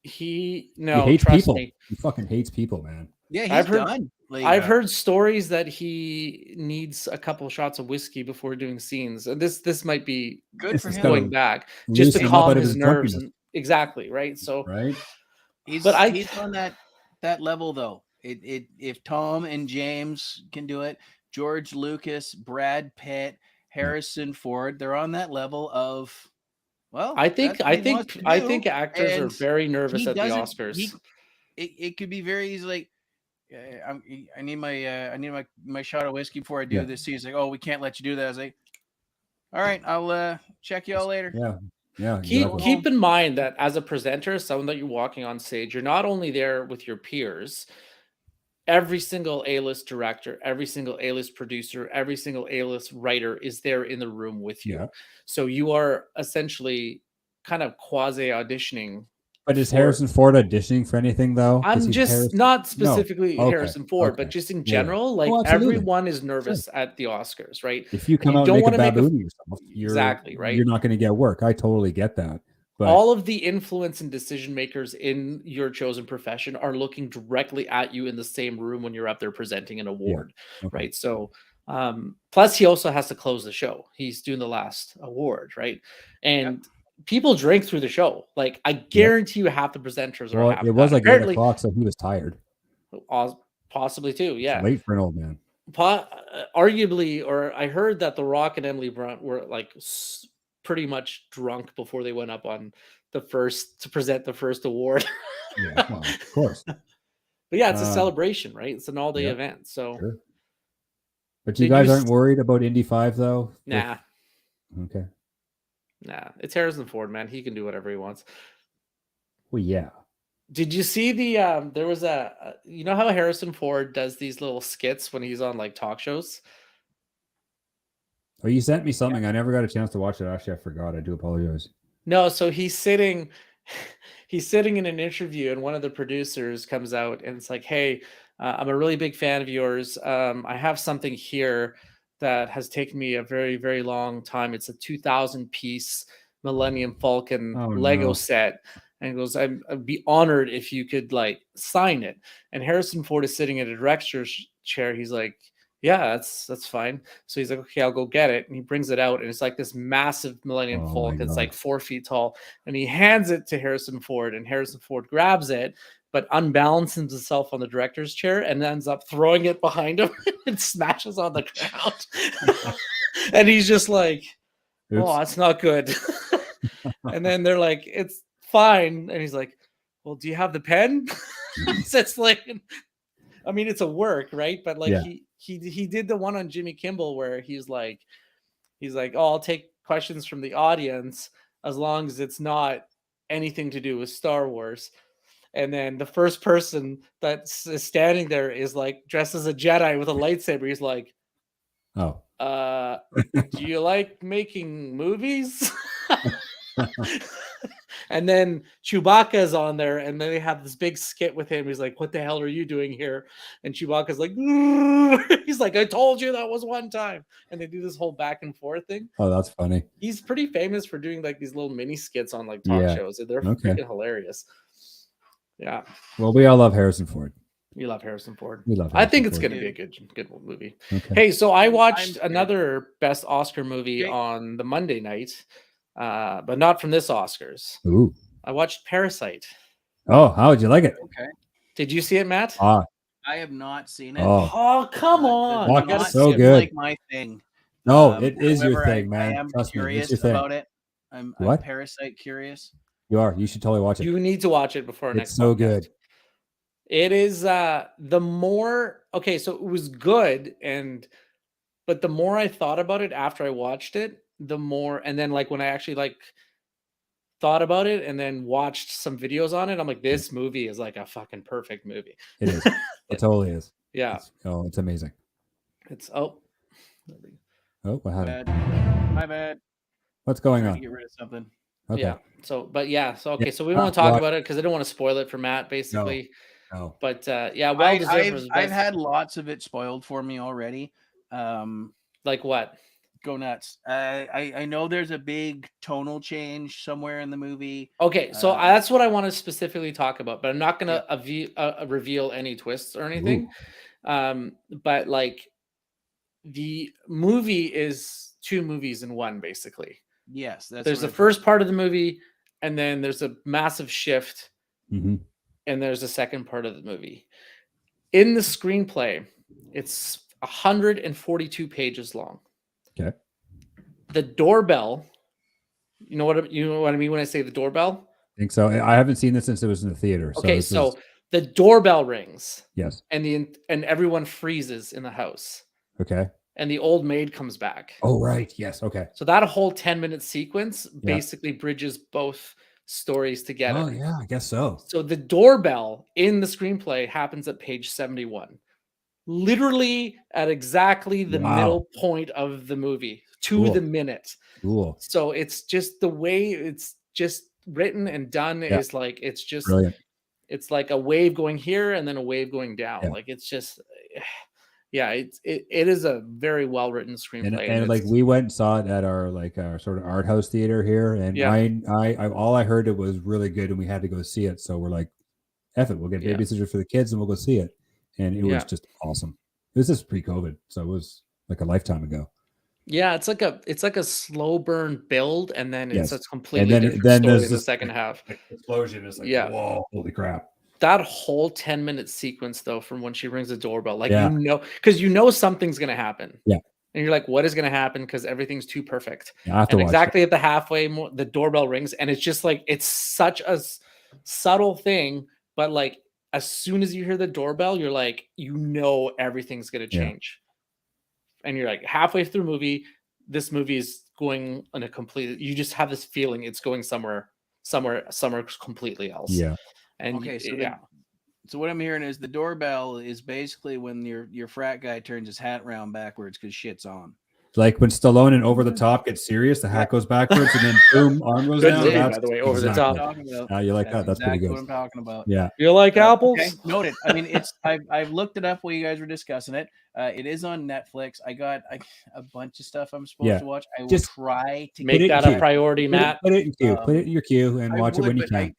He He no, hates trust people. me. He fucking hates people, man. Yeah, he's I've heard- done. Like, I've heard stories that he needs a couple shots of whiskey before doing scenes, and this might be good This for is him. gotta going back just to Loosen him up calm out of his his nerves. drunkenness. And, exactly right. So Right? He's But I- he's on that level though. If Tom and James can do it, George Lucas, Brad Pitt, Harrison Ford, they're on that level of. Well, I think that's what he wants to do, actors are and very nervous he at the doesn't- Oscars. It could be very easy. Like, I need my shot of whiskey before I do Yeah. this. He's like, oh, we can't let you do that. I was like, all right, I'll check you all later. Yeah. Yeah. Keep Exactly. keep in mind that as a presenter, someone that you're walking on stage, you're not only there with your peers, every single A-list director, every single A-list producer, every single A-list writer is there in the room with you. Yeah. So you are essentially kind of quasi auditioning. But is Harrison Ford auditioning for anything though? I'm just not specifically No. Harrison Ford, Okay. but just in Yeah. general, like everyone is nervous at the Oscars, right? If you come you out don't and make want a to make baboon yourself, exactly right. You're not going to get work. I totally get that. But all of the influence and decision makers in your chosen profession are looking directly at you in the same room when you're up there presenting an award, right? So, plus he also has to close the show. He's doing the last award, right? And people drink through the show. Like I guarantee you, half the presenters are. It was like 8 o'clock, so he was tired. Possibly too. Yeah, it's late for an old man. Arguably, or I heard that The Rock and Emily Blunt were like pretty much drunk before they went up on to present the first award. Yeah, well, of course. But yeah, it's a celebration, right? It's an all-day event. So, but you guys aren't worried about Indy 5 though? Nah. Okay. Nah, it's Harrison Ford, man. He can do whatever he wants. Well, yeah. Did you see the there was you know how Harrison Ford does these little skits when he's on like talk shows? Oh, you sent me something. I never got a chance to watch it. Actually, I forgot. I do apologize. No, so he's sitting in an interview, and one of the producers comes out and it's like, "Hey, I'm a really big fan of yours. I have something here that has taken me a very, very long time. It's a 2,000-piece Millennium Falcon Lego set." And he goes, I'd be honored if you could like sign it. And Harrison Ford is sitting in a director's chair. He's like, yeah, that's fine. So he's like, okay, I'll go get it. And he brings it out, and it's like this massive Millennium Falcon. It's like 4 feet tall. And he hands it to Harrison Ford, and Harrison Ford grabs it, but unbalances himself on the director's chair and ends up throwing it behind him and smashes on the ground. And he's just like, oh, that's not good. And then they're like, it's fine. And he's like, well, do you have the pen? So it's like, I mean, it's a work, right? But like he did the one on Jimmy Kimmel where he's like, oh, I'll take questions from the audience as long as it's not anything to do with Star Wars. And then the first person that's standing there is like dressed as a Jedi with a lightsaber. He's like, oh, do you like making movies? And then Chewbacca's on there, and then they have this big skit with him. He's like, what the hell are you doing here? And Chewbacca's like, he's like, I told you that was one time. And they do this whole back and forth thing. Oh, that's funny. He's pretty famous for doing like these little mini skits on like talk shows. They're freaking hilarious. Yeah. Well, we all love Harrison Ford. We love Harrison Ford. I think it's going to be a good movie. Okay. Hey, so I watched another Best Oscar movie on the Monday night. But not from this Oscars. Ooh. I watched Parasite. Oh, how did you like it? Okay. Did you see it, Matt? I have not seen it. Oh come on. It's so good. Like my thing. No, it is your thing, man. I am Trust curious me, it's your about thing. it. I'm Parasite curious. You are. You should totally watch it. You need to watch it before next. It's so good. It is the more okay, so it was good, but the more I thought about it after I watched it, the more, and then like when I actually like thought about it and then watched some videos on it, I'm like, this movie is like a fucking perfect movie. It is. It totally is. Yeah. It's amazing. It's what happened? My bad. What's going on? Get rid of something. Okay. Yeah. So we want to talk about it because I don't want to spoil it for Matt, basically. No. But well deserved. I've had lots of it spoiled for me already. Like what? Go nuts. I know there's a big tonal change somewhere in the movie. Okay, so that's what I want to specifically talk about, but I'm not going to reveal any twists or anything. But like the movie is 2 movies in one, basically. Yes, there's the first part of the movie, and then there's a massive shift, and there's a second part of the movie. In the screenplay, it's 142 pages long. Okay. The doorbell, you know what I mean when I say the doorbell? I think so. I haven't seen this since it was in the theater. Okay, so the doorbell rings. Yes. And everyone freezes in the house. Okay. And the old maid comes back. Oh, right. Yes. Okay. So that whole 10-minute sequence basically bridges both stories together. Oh yeah, I guess so. So the doorbell in the screenplay happens at page 71, literally at exactly the middle point of the movie, to the minute. Cool. So it's just the way it's just written and done is like, it's just brilliant. It's like a wave going here and then a wave going down. Yeah. Like it's just, yeah, it is a very well written screenplay. And like we went and saw it at our like our sort of art house theater here, and I all I heard it was really good, and we had to go see it. So we're like, F it, we'll get babysitters for the kids, and we'll go see it. And it was just awesome. This is pre-COVID, so it was like a lifetime ago. Yeah, it's like a slow burn build, and then it's a completely different then story there's in the second half. Explosion is like, whoa, holy crap. That whole 10-minute sequence, though, from when she rings the doorbell, like, because you know something's going to happen. Yeah. And you're like, what is going to happen? Because everything's too perfect. And exactly at the halfway, the doorbell rings, and it's just like, it's such a subtle thing, but like, as soon as you hear the doorbell, you're like, you know, everything's going to change. And you're like, halfway through the movie, this movie is going on a complete, you just have this feeling it's going somewhere completely else. Yeah. And okay, so what I'm hearing is the doorbell is basically when your frat guy turns his hat round backwards because shit's on. Like when Stallone and Over the Top gets serious, the hat goes backwards and then boom, arm goes down. By the way, Over the Top. You like that? That's pretty good. What I'm talking about. Yeah. You like apples? Okay, noted. I mean, I've looked it up while you guys were discussing it. It is on Netflix. I got a bunch of stuff I'm supposed to watch. I will try to make that a priority, Matt. Put it in queue. Put it in your queue and watch it when you can.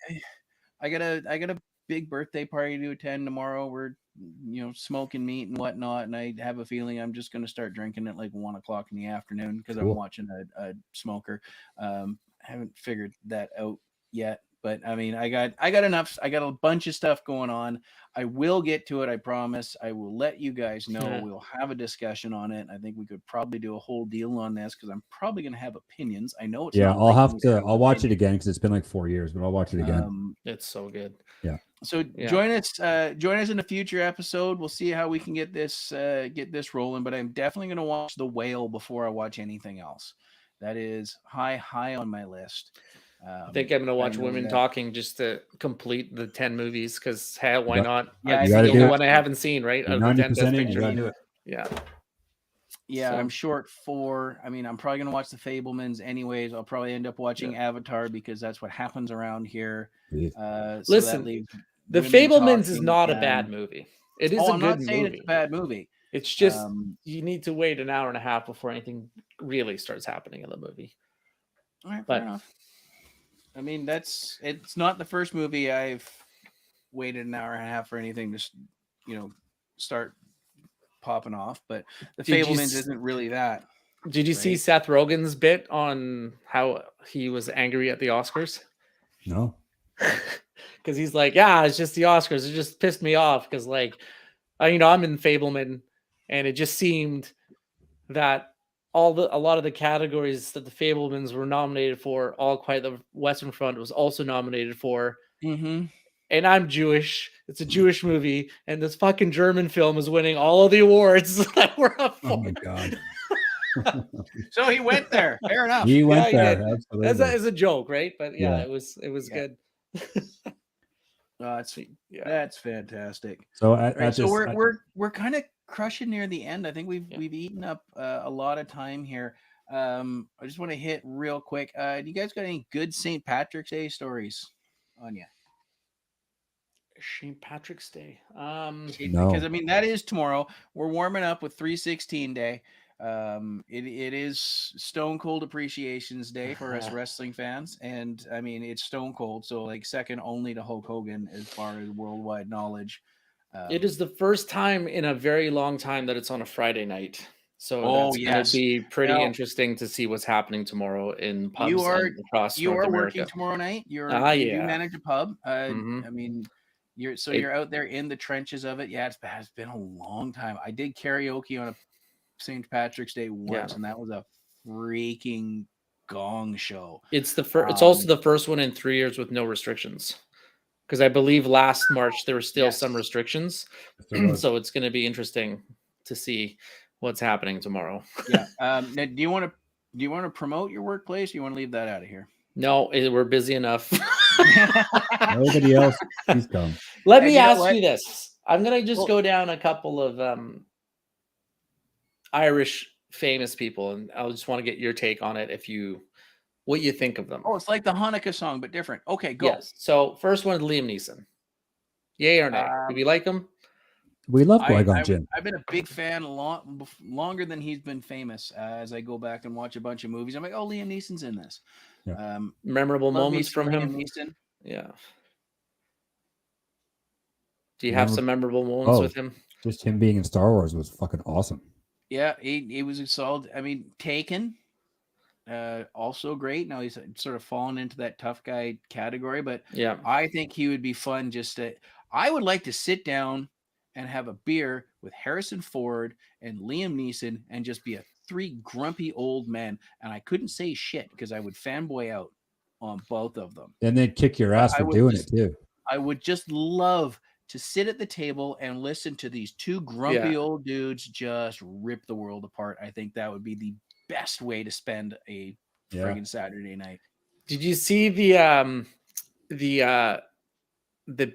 I got a big birthday party to attend tomorrow. We're smoking meat and whatnot, and I have a feeling I'm just going to start drinking at like 1 o'clock in the afternoon because I'm watching a smoker. Haven't figured that out yet, but I mean, I got enough. I got a bunch of stuff going on. I will get to it. I promise. I will let you guys know. Yeah. We'll have a discussion on it. I think we could probably do a whole deal on this because I'm probably going to have opinions. I know it's I'll have to. I'll watch it again because it's been like 4 years, but I'll watch it again. It's so good. Yeah. So join us in a future episode. We'll see how we can get this rolling. But I'm definitely going to watch The Whale before I watch anything else. That is high on my list. I think I'm going to watch Women Talking just to complete the 10 movies because hell, why not? Yeah, it's the only one I haven't seen, right? You're 90% in, you gotta do it. Yeah. I'm short 4. I mean, I'm probably going to watch The Fabelmans anyways. I'll probably end up watching Avatar because that's what happens around here. Listen, The Fabelmans is not a bad movie. It is a good movie. I'm not saying it's a bad movie. It's just you need to wait an hour and a half before anything really starts happening in the movie. All right, fair enough. I mean, it's not the first movie I've waited an hour and a half for anything to, start popping off. But The Fabelmans isn't really that. Did you see Seth Rogen's bit on how he was angry at the Oscars? No. Because he's like, it's just the Oscars. It just pissed me off because, like, I'm in Fabelman, and it just seemed that a lot of the categories that the Fabelmans were nominated for, All Quiet the Western Front was also nominated for. Mm-hmm. And I'm Jewish. It's a Jewish movie, and this fucking German film is winning all of the awards that were up for. Oh my god. So he went there. Fair enough. He went there. Absolutely. That's a joke, right? But it was good. That's fantastic. So we're kind of crushing near the end. I think we've eaten up a lot of time here. I just want to hit real quick. Do you guys got any good St. Patrick's Day stories on you? St. Patrick's Day. No. Because I mean that is tomorrow. We're warming up with 316 Day. It is Stone Cold Appreciation's Day for us wrestling fans, and I mean it's Stone Cold, so like second only to Hulk Hogan as far as worldwide knowledge. It is the first time in a very long time that it's on a Friday night, so that's going to be pretty interesting to see what's happening tomorrow in pubs across North America. Working tomorrow night. You manage a pub. I mean, you're out there in the trenches of it. Yeah, it's been a long time. I did karaoke on a St. Patrick's Day once, and that was a freaking gong show. It's it's also the first one in 3 years with no restrictions, because I believe last March there were still some restrictions. So it's going to be interesting to see what's happening tomorrow. Now, do you want to promote your workplace? Or you want to leave that out of here? No, we're busy enough. Nobody else. Please come. Let And me you know ask what? you this. I'm gonna just Well- go down a couple of Irish famous people, and I just want to get your take on it. What you think of them? Oh, it's like the Hanukkah song, but different. Okay, go. Yes. So first one, Liam Neeson. Yay or nay? Do we like him? We love Qui-Gon Jinn. I've been a big fan longer than he's been famous. As I go back and watch a bunch of movies, I'm like, oh, Liam Neeson's in this. Yeah. Memorable love me moments some from Liam him. Neeson. Yeah. Do you have some memorable moments with him? Just him being in Star Wars was fucking awesome. Yeah, he was a solid. I mean, Taken, also great. Now he's sort of fallen into that tough guy category, but Yeah. I think he would be fun. I would like to sit down and have a beer with Harrison Ford and Liam Neeson and just be a three grumpy old men, and I couldn't say shit because I would fanboy out on both of them. And they'd kick your ass for doing it too. I would just love to sit at the table and listen to these two grumpy old dudes just rip the world apart. I think that would be the best way to spend a friggin' Saturday night. Did you see the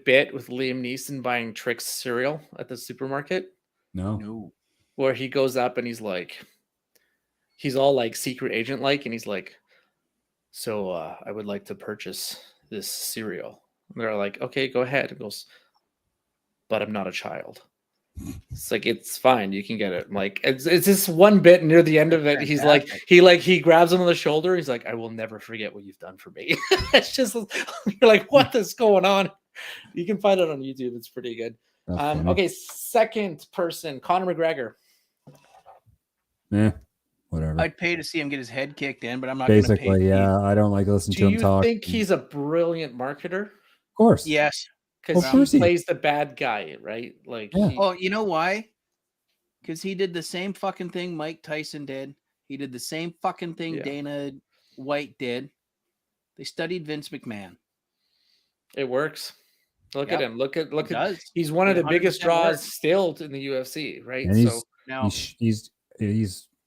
bit with Liam Neeson buying Trix cereal at the supermarket? No. Where he goes up and he's all like secret agent like, and he's like, so I would like to purchase this cereal. And they're like, okay, go ahead. It goes, but I'm not a child. It's like, it's fine, you can get it. I'm like, it's this one bit near the end of it. He's like, he grabs him on the shoulder. He's like, I will never forget what you've done for me. It's just, you're like, what is going on? You can find it on YouTube. It's pretty good. Okay, second person, Conor McGregor. Yeah, whatever. I'd pay to see him get his head kicked in, but I'm not basically. Gonna pay Yeah, I don't like to listen to him talk. Do you think he's a brilliant marketer? Of course. Yes. Because he plays the bad guy, right? Like, you know why? Because he did the same fucking thing Mike Tyson did. He did the same fucking thing Dana White did. They studied Vince McMahon. It works. Look at him. Look at. He's one of the biggest draws still in the UFC, right? And he's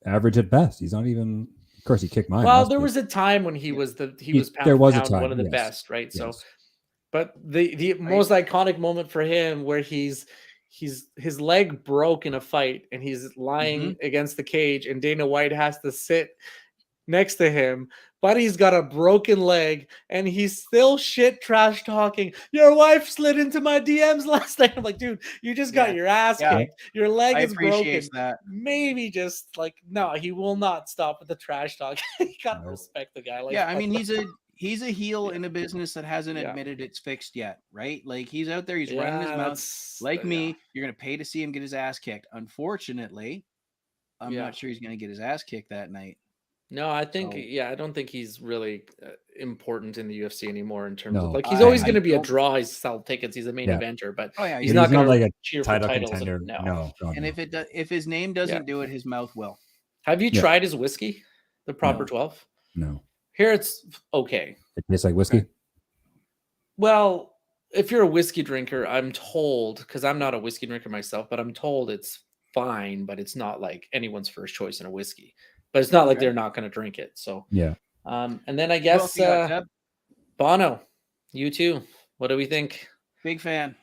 average at best. He's not even. Of course, he kicked mine. Well, there was a time when he was pound for pound one of the best, right? Yes. So, but the most iconic moment for him where his leg broke in a fight and he's lying against the cage and Dana White has to sit next to him, but he's got a broken leg and he's still shit trash talking. Your wife slid into my DMs last night. I'm like, dude, you just got your ass kicked. Your leg is broken. That. Maybe just like, no, he will not stop with the trash talk. You gotta respect the guy. Like, I mean, he's a heel in a business that hasn't admitted it's fixed yet, right? Like he's out there, he's running his mouth. Like me, you're gonna pay to see him get his ass kicked. Unfortunately, I'm not sure he's gonna get his ass kicked that night. No, I think I don't think he's really important in the UFC anymore in terms of like he's always going to be a draw. He's sell tickets. He's a main eventer, but he's not going to like a cheer title for titles. Contender. No. And if his name doesn't do it, his mouth will. Have you tried his whiskey, the Proper 12? No. Here it's okay. It tastes like whiskey. Well, if you're a whiskey drinker, I'm told, because I'm not a whiskey drinker myself, but I'm told it's fine, but it's not like anyone's first choice in a whiskey. But it's not like they're not going to drink it. So and then I guess Bono, U2. What do we think? Big fan.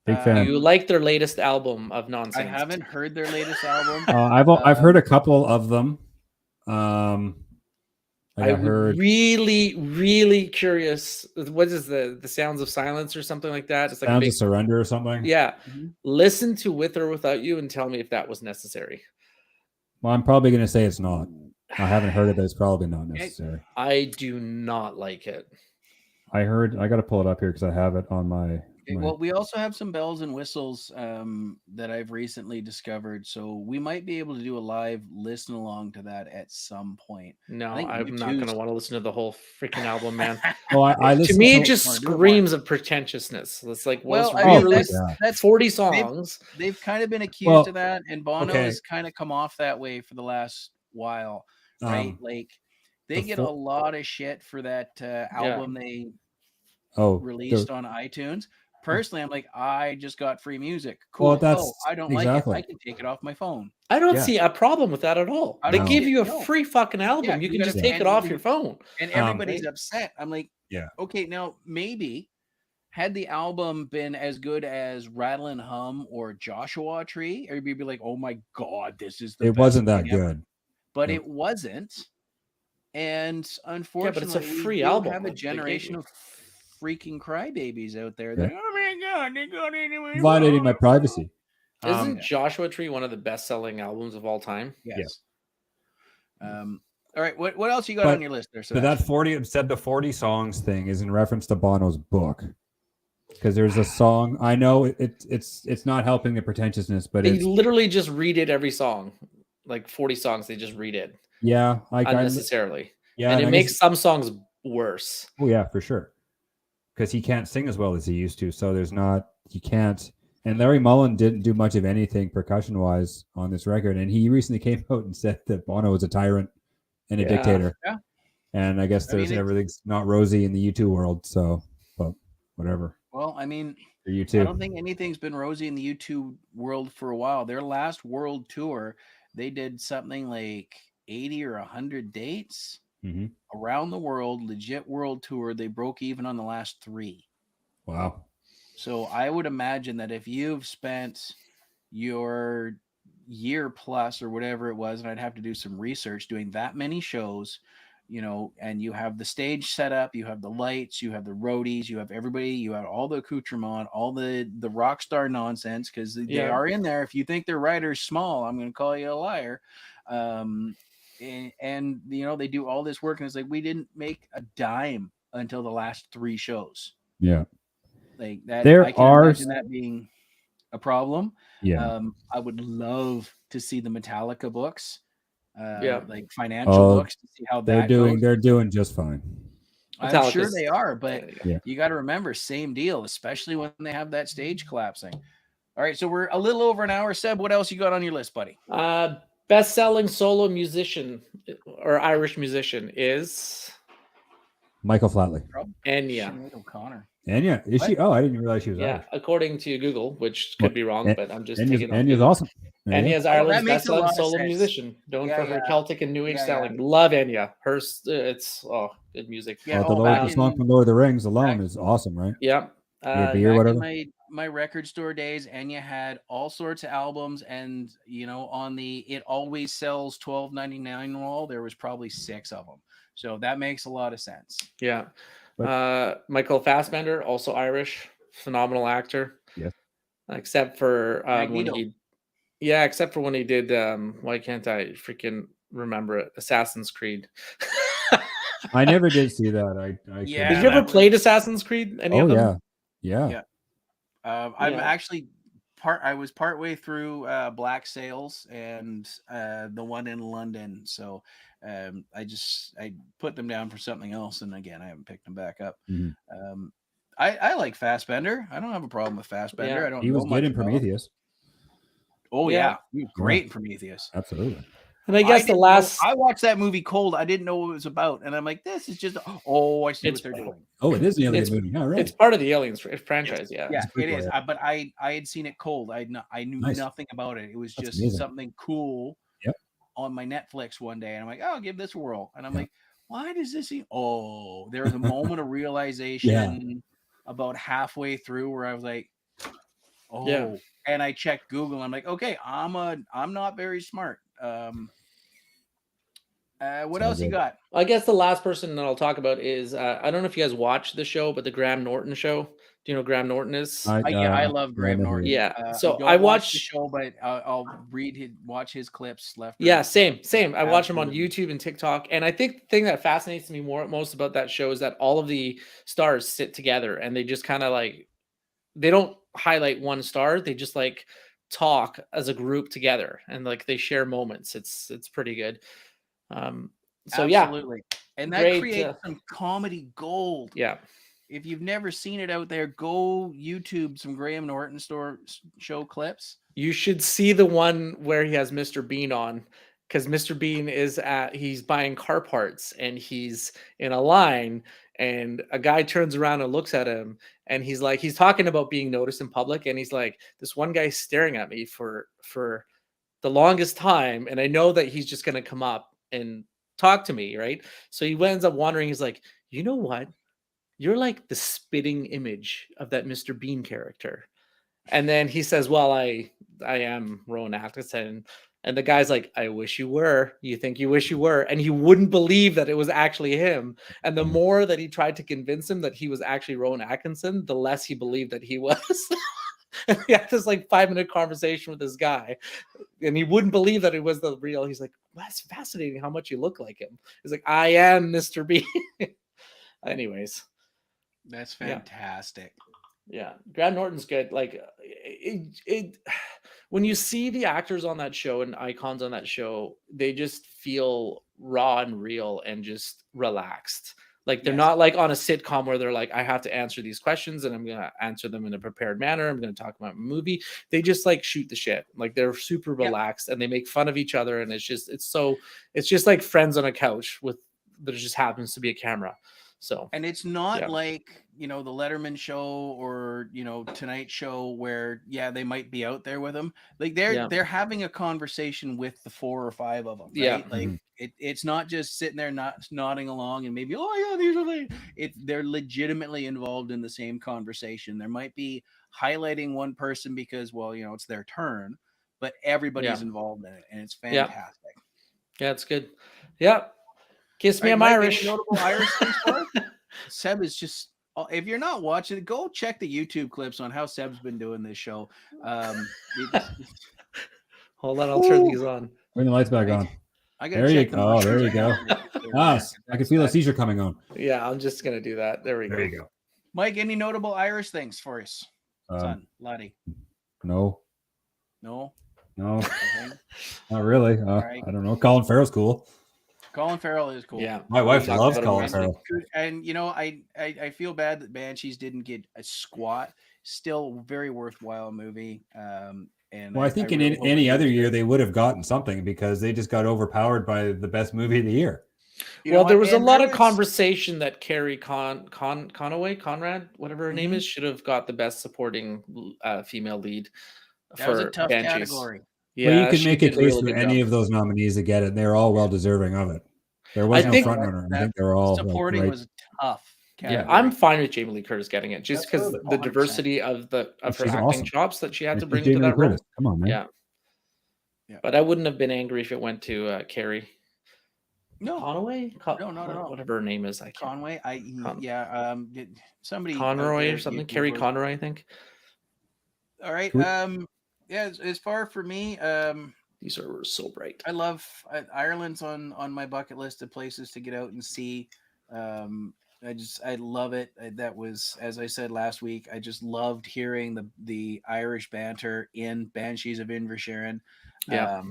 Big fan. You like their latest album of nonsense? I haven't heard their latest album. I've heard a couple of them. I'm really, really curious. What is the Sounds of Silence or something like that? It's like Sounds of Surrender or something. Yeah. Listen to With or Without You and tell me if that was necessary. Well, I'm probably going to say it's not. I haven't heard it, but it's probably not necessary. I do not like it. I got to pull it up here because I have it on my. Well, we also have some bells and whistles that I've recently discovered, so we might be able to do a live listen along to that at some point. No, I'm not going to want to listen to the whole freaking album, man. Well, to me, it just screams of pretentiousness. It's like, that's 40 songs. They've kind of been accused of that, and Bono has kind of come off that way for the last while, right? Like they get a lot of shit for that album they released on iTunes. personally, I'm like, I just got free music. Cool. Well, that's oh, I don't like exactly. it. I can take it off my phone. I don't Yeah. see a problem with that at all. I They don't give see you a it, no. free fucking album. Yeah, you you can gotta just pay- take it and off the- your phone. And everybody's Right? upset. I'm like, Yeah. okay, now maybe had the album been as good as Rattle and Hum or Joshua Tree, everybody be like, oh my God, this is the It best wasn't that thing ever. good. But Nope. it wasn't. And Yeah, unfortunately, but it's a free we do album have a that they gave generation you. of freaking crybabies out there. Yeah. That, oh my God, they got it. Violating my privacy. Isn't Joshua Tree one of the best-selling albums of all time? Yes. All right. What else you got But- on your list there? So that 40 said the 40 songs thing is in reference to Bono's book. Because there's a song, I know it's not helping the pretentiousness, but They it's literally just redid every song, like 40 songs. They just redid yeah, like unnecessarily, yeah, and it I makes guess- some songs worse. oh yeah, for sure. Because he can't sing as well as he used to, so he can't. And Larry Mullen didn't do much of anything percussion wise on this record, and he recently came out and said that Bono was a tyrant and a Yeah. dictator. Yeah. And I guess I mean, everything's not rosy in the U2 world, so but whatever. Well, I mean, For I U2. don't think anything's been rosy in the U2 world for a while. Their last world tour, they did something like 80 or 100 dates Mm-hmm. around the world, legit world tour. They broke even on the last 3. Wow. So I would imagine that if you've spent your year plus or whatever it was, and I'd have to do some research doing that many shows, and you have the stage set up, you have the lights, you have the roadies, you have everybody, you have all the accoutrement, all the rock star nonsense, because they are in there. If you think their rider's small, I'm going to call you a liar. And they do all this work, and it's like, we didn't make a dime until the last 3 shows. Yeah. Like that, There I can are- imagine that being a problem. Yeah. I would love to see the Metallica books, Yeah. like financial Oh, books, to see how they're that doing goes. they're doing just fine. I'm sure Metallica's- they are, but Yeah. you got to remember, same deal, especially when they have that stage collapsing. All right, so we're a little over an hour. Seb, what else you got on your list, buddy? Best-selling solo musician or Irish musician is Michael Flatley. Enya. Sinead O'Connor. Enya, is she? Oh, I didn't realize she was Yeah, Irish. according to Google, which could be wrong, but I'm just Enya's, taking it. Enya's awesome. There you go. Enya's Ireland's makes a lot best-selling of solo sense. musician, known Yeah, for her yeah. Celtic and New Age Yeah, styling. Love Enya. It's good music. Yeah, Oh, back the song in- from Lord of the Rings alone back- is awesome, right? Yeah. Yeah, beer, Back whatever. in my record store days, Enya had all sorts of albums, and on the "It Always Sells $12.99" wall, there was probably 6 of them. So that makes a lot of sense. Yeah. But- Michael Fassbender, also Irish, phenomenal actor. Yes. Except for when Magneto. except for when he did why can't I freaking remember it? Assassin's Creed. I never did see that. I Yeah, Did you ever that was- played Assassin's Creed? Any Oh of them? yeah. Yeah. I'm Yeah. actually I was partway through Black Sails and the one in London. So I put them down for something else, and again I haven't picked them back up. Mhm. I like Fassbender. I don't have a problem with Fassbender. Yeah. I don't. He was know good much in about him. Prometheus. Oh Yeah. yeah, he was great in Prometheus. Absolutely. And I guess the didn't know- last I watched that movie cold. I didn't know what it was about, and I'm like, this is just. Oh, I see It's- what they're doing. Oh, it is the alien It's- movie. Yeah, right. it's part of the Aliens franchise, yeah. Yeah, It's a it prequel, is. yeah. But I had seen it cold. I knew Nice. nothing about it. It was That's just amazing. something cool. Yep. On my Netflix one day, and I'm like, oh, I'll give this a whirl. And I'm Yeah. like, why does this? Oh, there was a moment of realization about halfway through where I was like, oh. Yeah. And I checked Google. I'm like, okay, I'm not very smart. What all else you good. got? I guess the last person that I'll talk about is I don't know if you guys watch the show, but the Graham Norton show. Do you know who Graham Norton is? I love Graham know who Norton. he is. Yeah, so don't I watch the watched- show, but I'll watch his clips left. or Yeah, right. same. I watch him on Absolutely. YouTube and TikTok, and I think the thing that fascinates me most about that show is that all of the stars sit together and they just kind of like they don't highlight one star; they just like talk as a group together and like they share moments. It's pretty good. So Absolutely. And that Great, creates some comedy gold. yeah. If you've never seen it out there, go YouTube some Graham Norton show clips. You should see the one where he has Mr. Bean on, because Mr. Bean he's buying car parts and he's in a line and a guy turns around and looks at him, and he's like, he's talking about being noticed in public, and he's like, this one guy's staring at me for the longest time, and I know that he's just gonna come up and talk to me, right? So he ends up wondering, he's like, you know what? You're like the spitting image of that Mr. Bean character. And then he says, well, I am Rowan Atkinson. And the guy's like, I wish you were. You think you wish you were. And he wouldn't believe that it was actually him. And the more that he tried to convince him that he was actually Rowan Atkinson, the less he believed that he was. And he had this like 5-minute conversation with this guy, and he wouldn't believe that it was the real. He's like, that's fascinating how much you look like him. He's like, I am Mr. B. Anyways, That's fantastic. yeah, Graham Norton's good. Like when you see the actors on that show and icons on that show, they just feel raw and real and just relaxed. Like they're not like on a sitcom where they're like, I have to answer these questions and I'm going to answer them in a prepared manner. I'm going to talk about a movie. They just like shoot the shit. Like they're super relaxed and they make fun of each other. And it's just like friends on a couch with, there just happens to be a camera. So, and it's not like, the Letterman show or, Tonight Show where, they might be out there with them. Like they're having a conversation with the 4 or 5 of them. Right? Yeah. Like it's not just sitting there nodding along and maybe, oh yeah, these are they're legitimately involved in the same conversation. There might be highlighting one person because, well, it's their turn, but everybody's involved in it and it's fantastic. Yeah, it's good. Yeah. Kiss me, I'm Irish. Notable Irish things. Seb is just, if you're not watching it, go check the YouTube clips on how Seb's been doing this show. Hold on, I'll turn these on. Bring the lights back on. There you go. There you go. I can feel a seizure coming on. Yeah, I'm just going to do that. There you go. Mike, any notable Irish things for us? Son, laddie. No. Okay. Not really. Right. I don't know. Colin Farrell's cool. Colin Farrell is cool. Yeah, my wife loves Colin Farrell. And I feel bad that Banshees didn't get a squat. Still very worthwhile movie. And I think in any other year they would have gotten something because they just got overpowered by the best movie of the year. Well, there was a lot of conversation that Carrie Conrad, whatever her name is, should have got the best supporting female lead. That was a tough category. Yeah, well, you can make a case for any of those nominees to get it. They're all well deserving of it. There was no front runner. I think they're all supporting was tough. Yeah, I'm fine with Jamie Lee Curtis getting it, just because the diversity of her acting chops that she had to bring to that role. Come on, man. Yeah. But I wouldn't have been angry if it went to Carrie. No, Conway. No. Whatever her name is, Conway. Somebody Conroy or something. Carrie Conroy, I think. All right. Yeah, as far for me, these are so bright. I love Ireland's on my bucket list of places to get out and see. I love it. That was, as I said last week, I just loved hearing the Irish banter in Banshees of Inisherin. Yeah.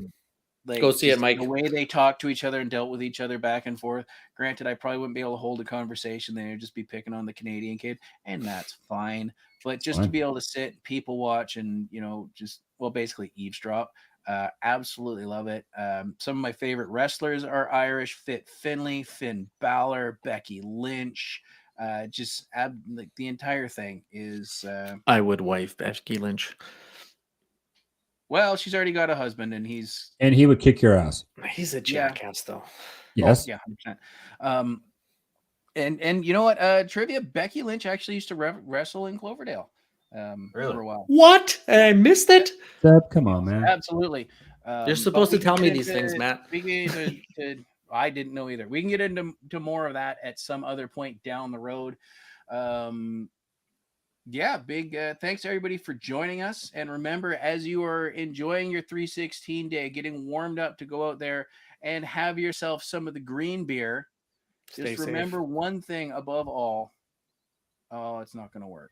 Go see it, Mike. The way they talked to each other and dealt with each other back and forth. Granted, I probably wouldn't be able to hold a conversation. They'd just be picking on the Canadian kid, and that's fine. But just to be able to sit, people watch, and basically eavesdrop. Absolutely love it. Some of my favorite wrestlers are Irish: Fit Finlay, Finn Balor, Becky Lynch. Like the entire thing is. I would wife Becky Lynch. Well, she's already got a husband, and he would kick your ass. He's a jackass, though. Yes. Oh, yeah, 100%. And you know what? Trivia: Becky Lynch actually used to wrestle in Cloverdale. Really? For a while. What? I missed it. Come on, man. Absolutely. You're supposed to tell me these things, Matt. I didn't know either. We can get into more of that at some other point down the road. Big thanks everybody for joining us. And remember, as you are enjoying your 316 day, getting warmed up to go out there and have yourself some of the green beer, just remember one thing above all. Oh, it's not going to work.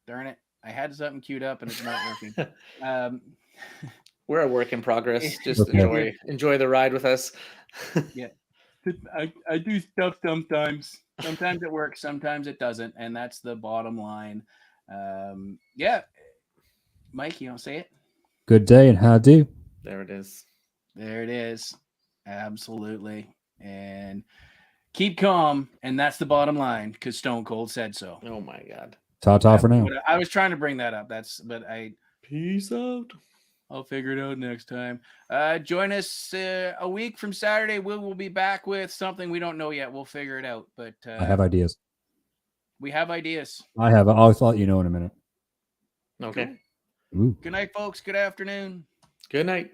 Darn it. I had something queued up and it's not working. We're a work in progress. Just enjoy the ride with us. Yeah. I do stuff sometimes. Sometimes it works, sometimes it doesn't, and that's the bottom line. Mike, you want to say it? Good day and how do? There it is. There it is. Absolutely. And Keep calm, and that's the bottom line because Stone Cold said so. Oh my God. Ta for now. I was trying to bring that up. Peace out. I'll figure it out next time. Join us a week from Saturday. We will be back with something we don't know yet. We'll figure it out. But I have ideas. We have ideas. I have. I'll let you know in a minute. Okay. Ooh. Good night, folks. Good afternoon. Good night.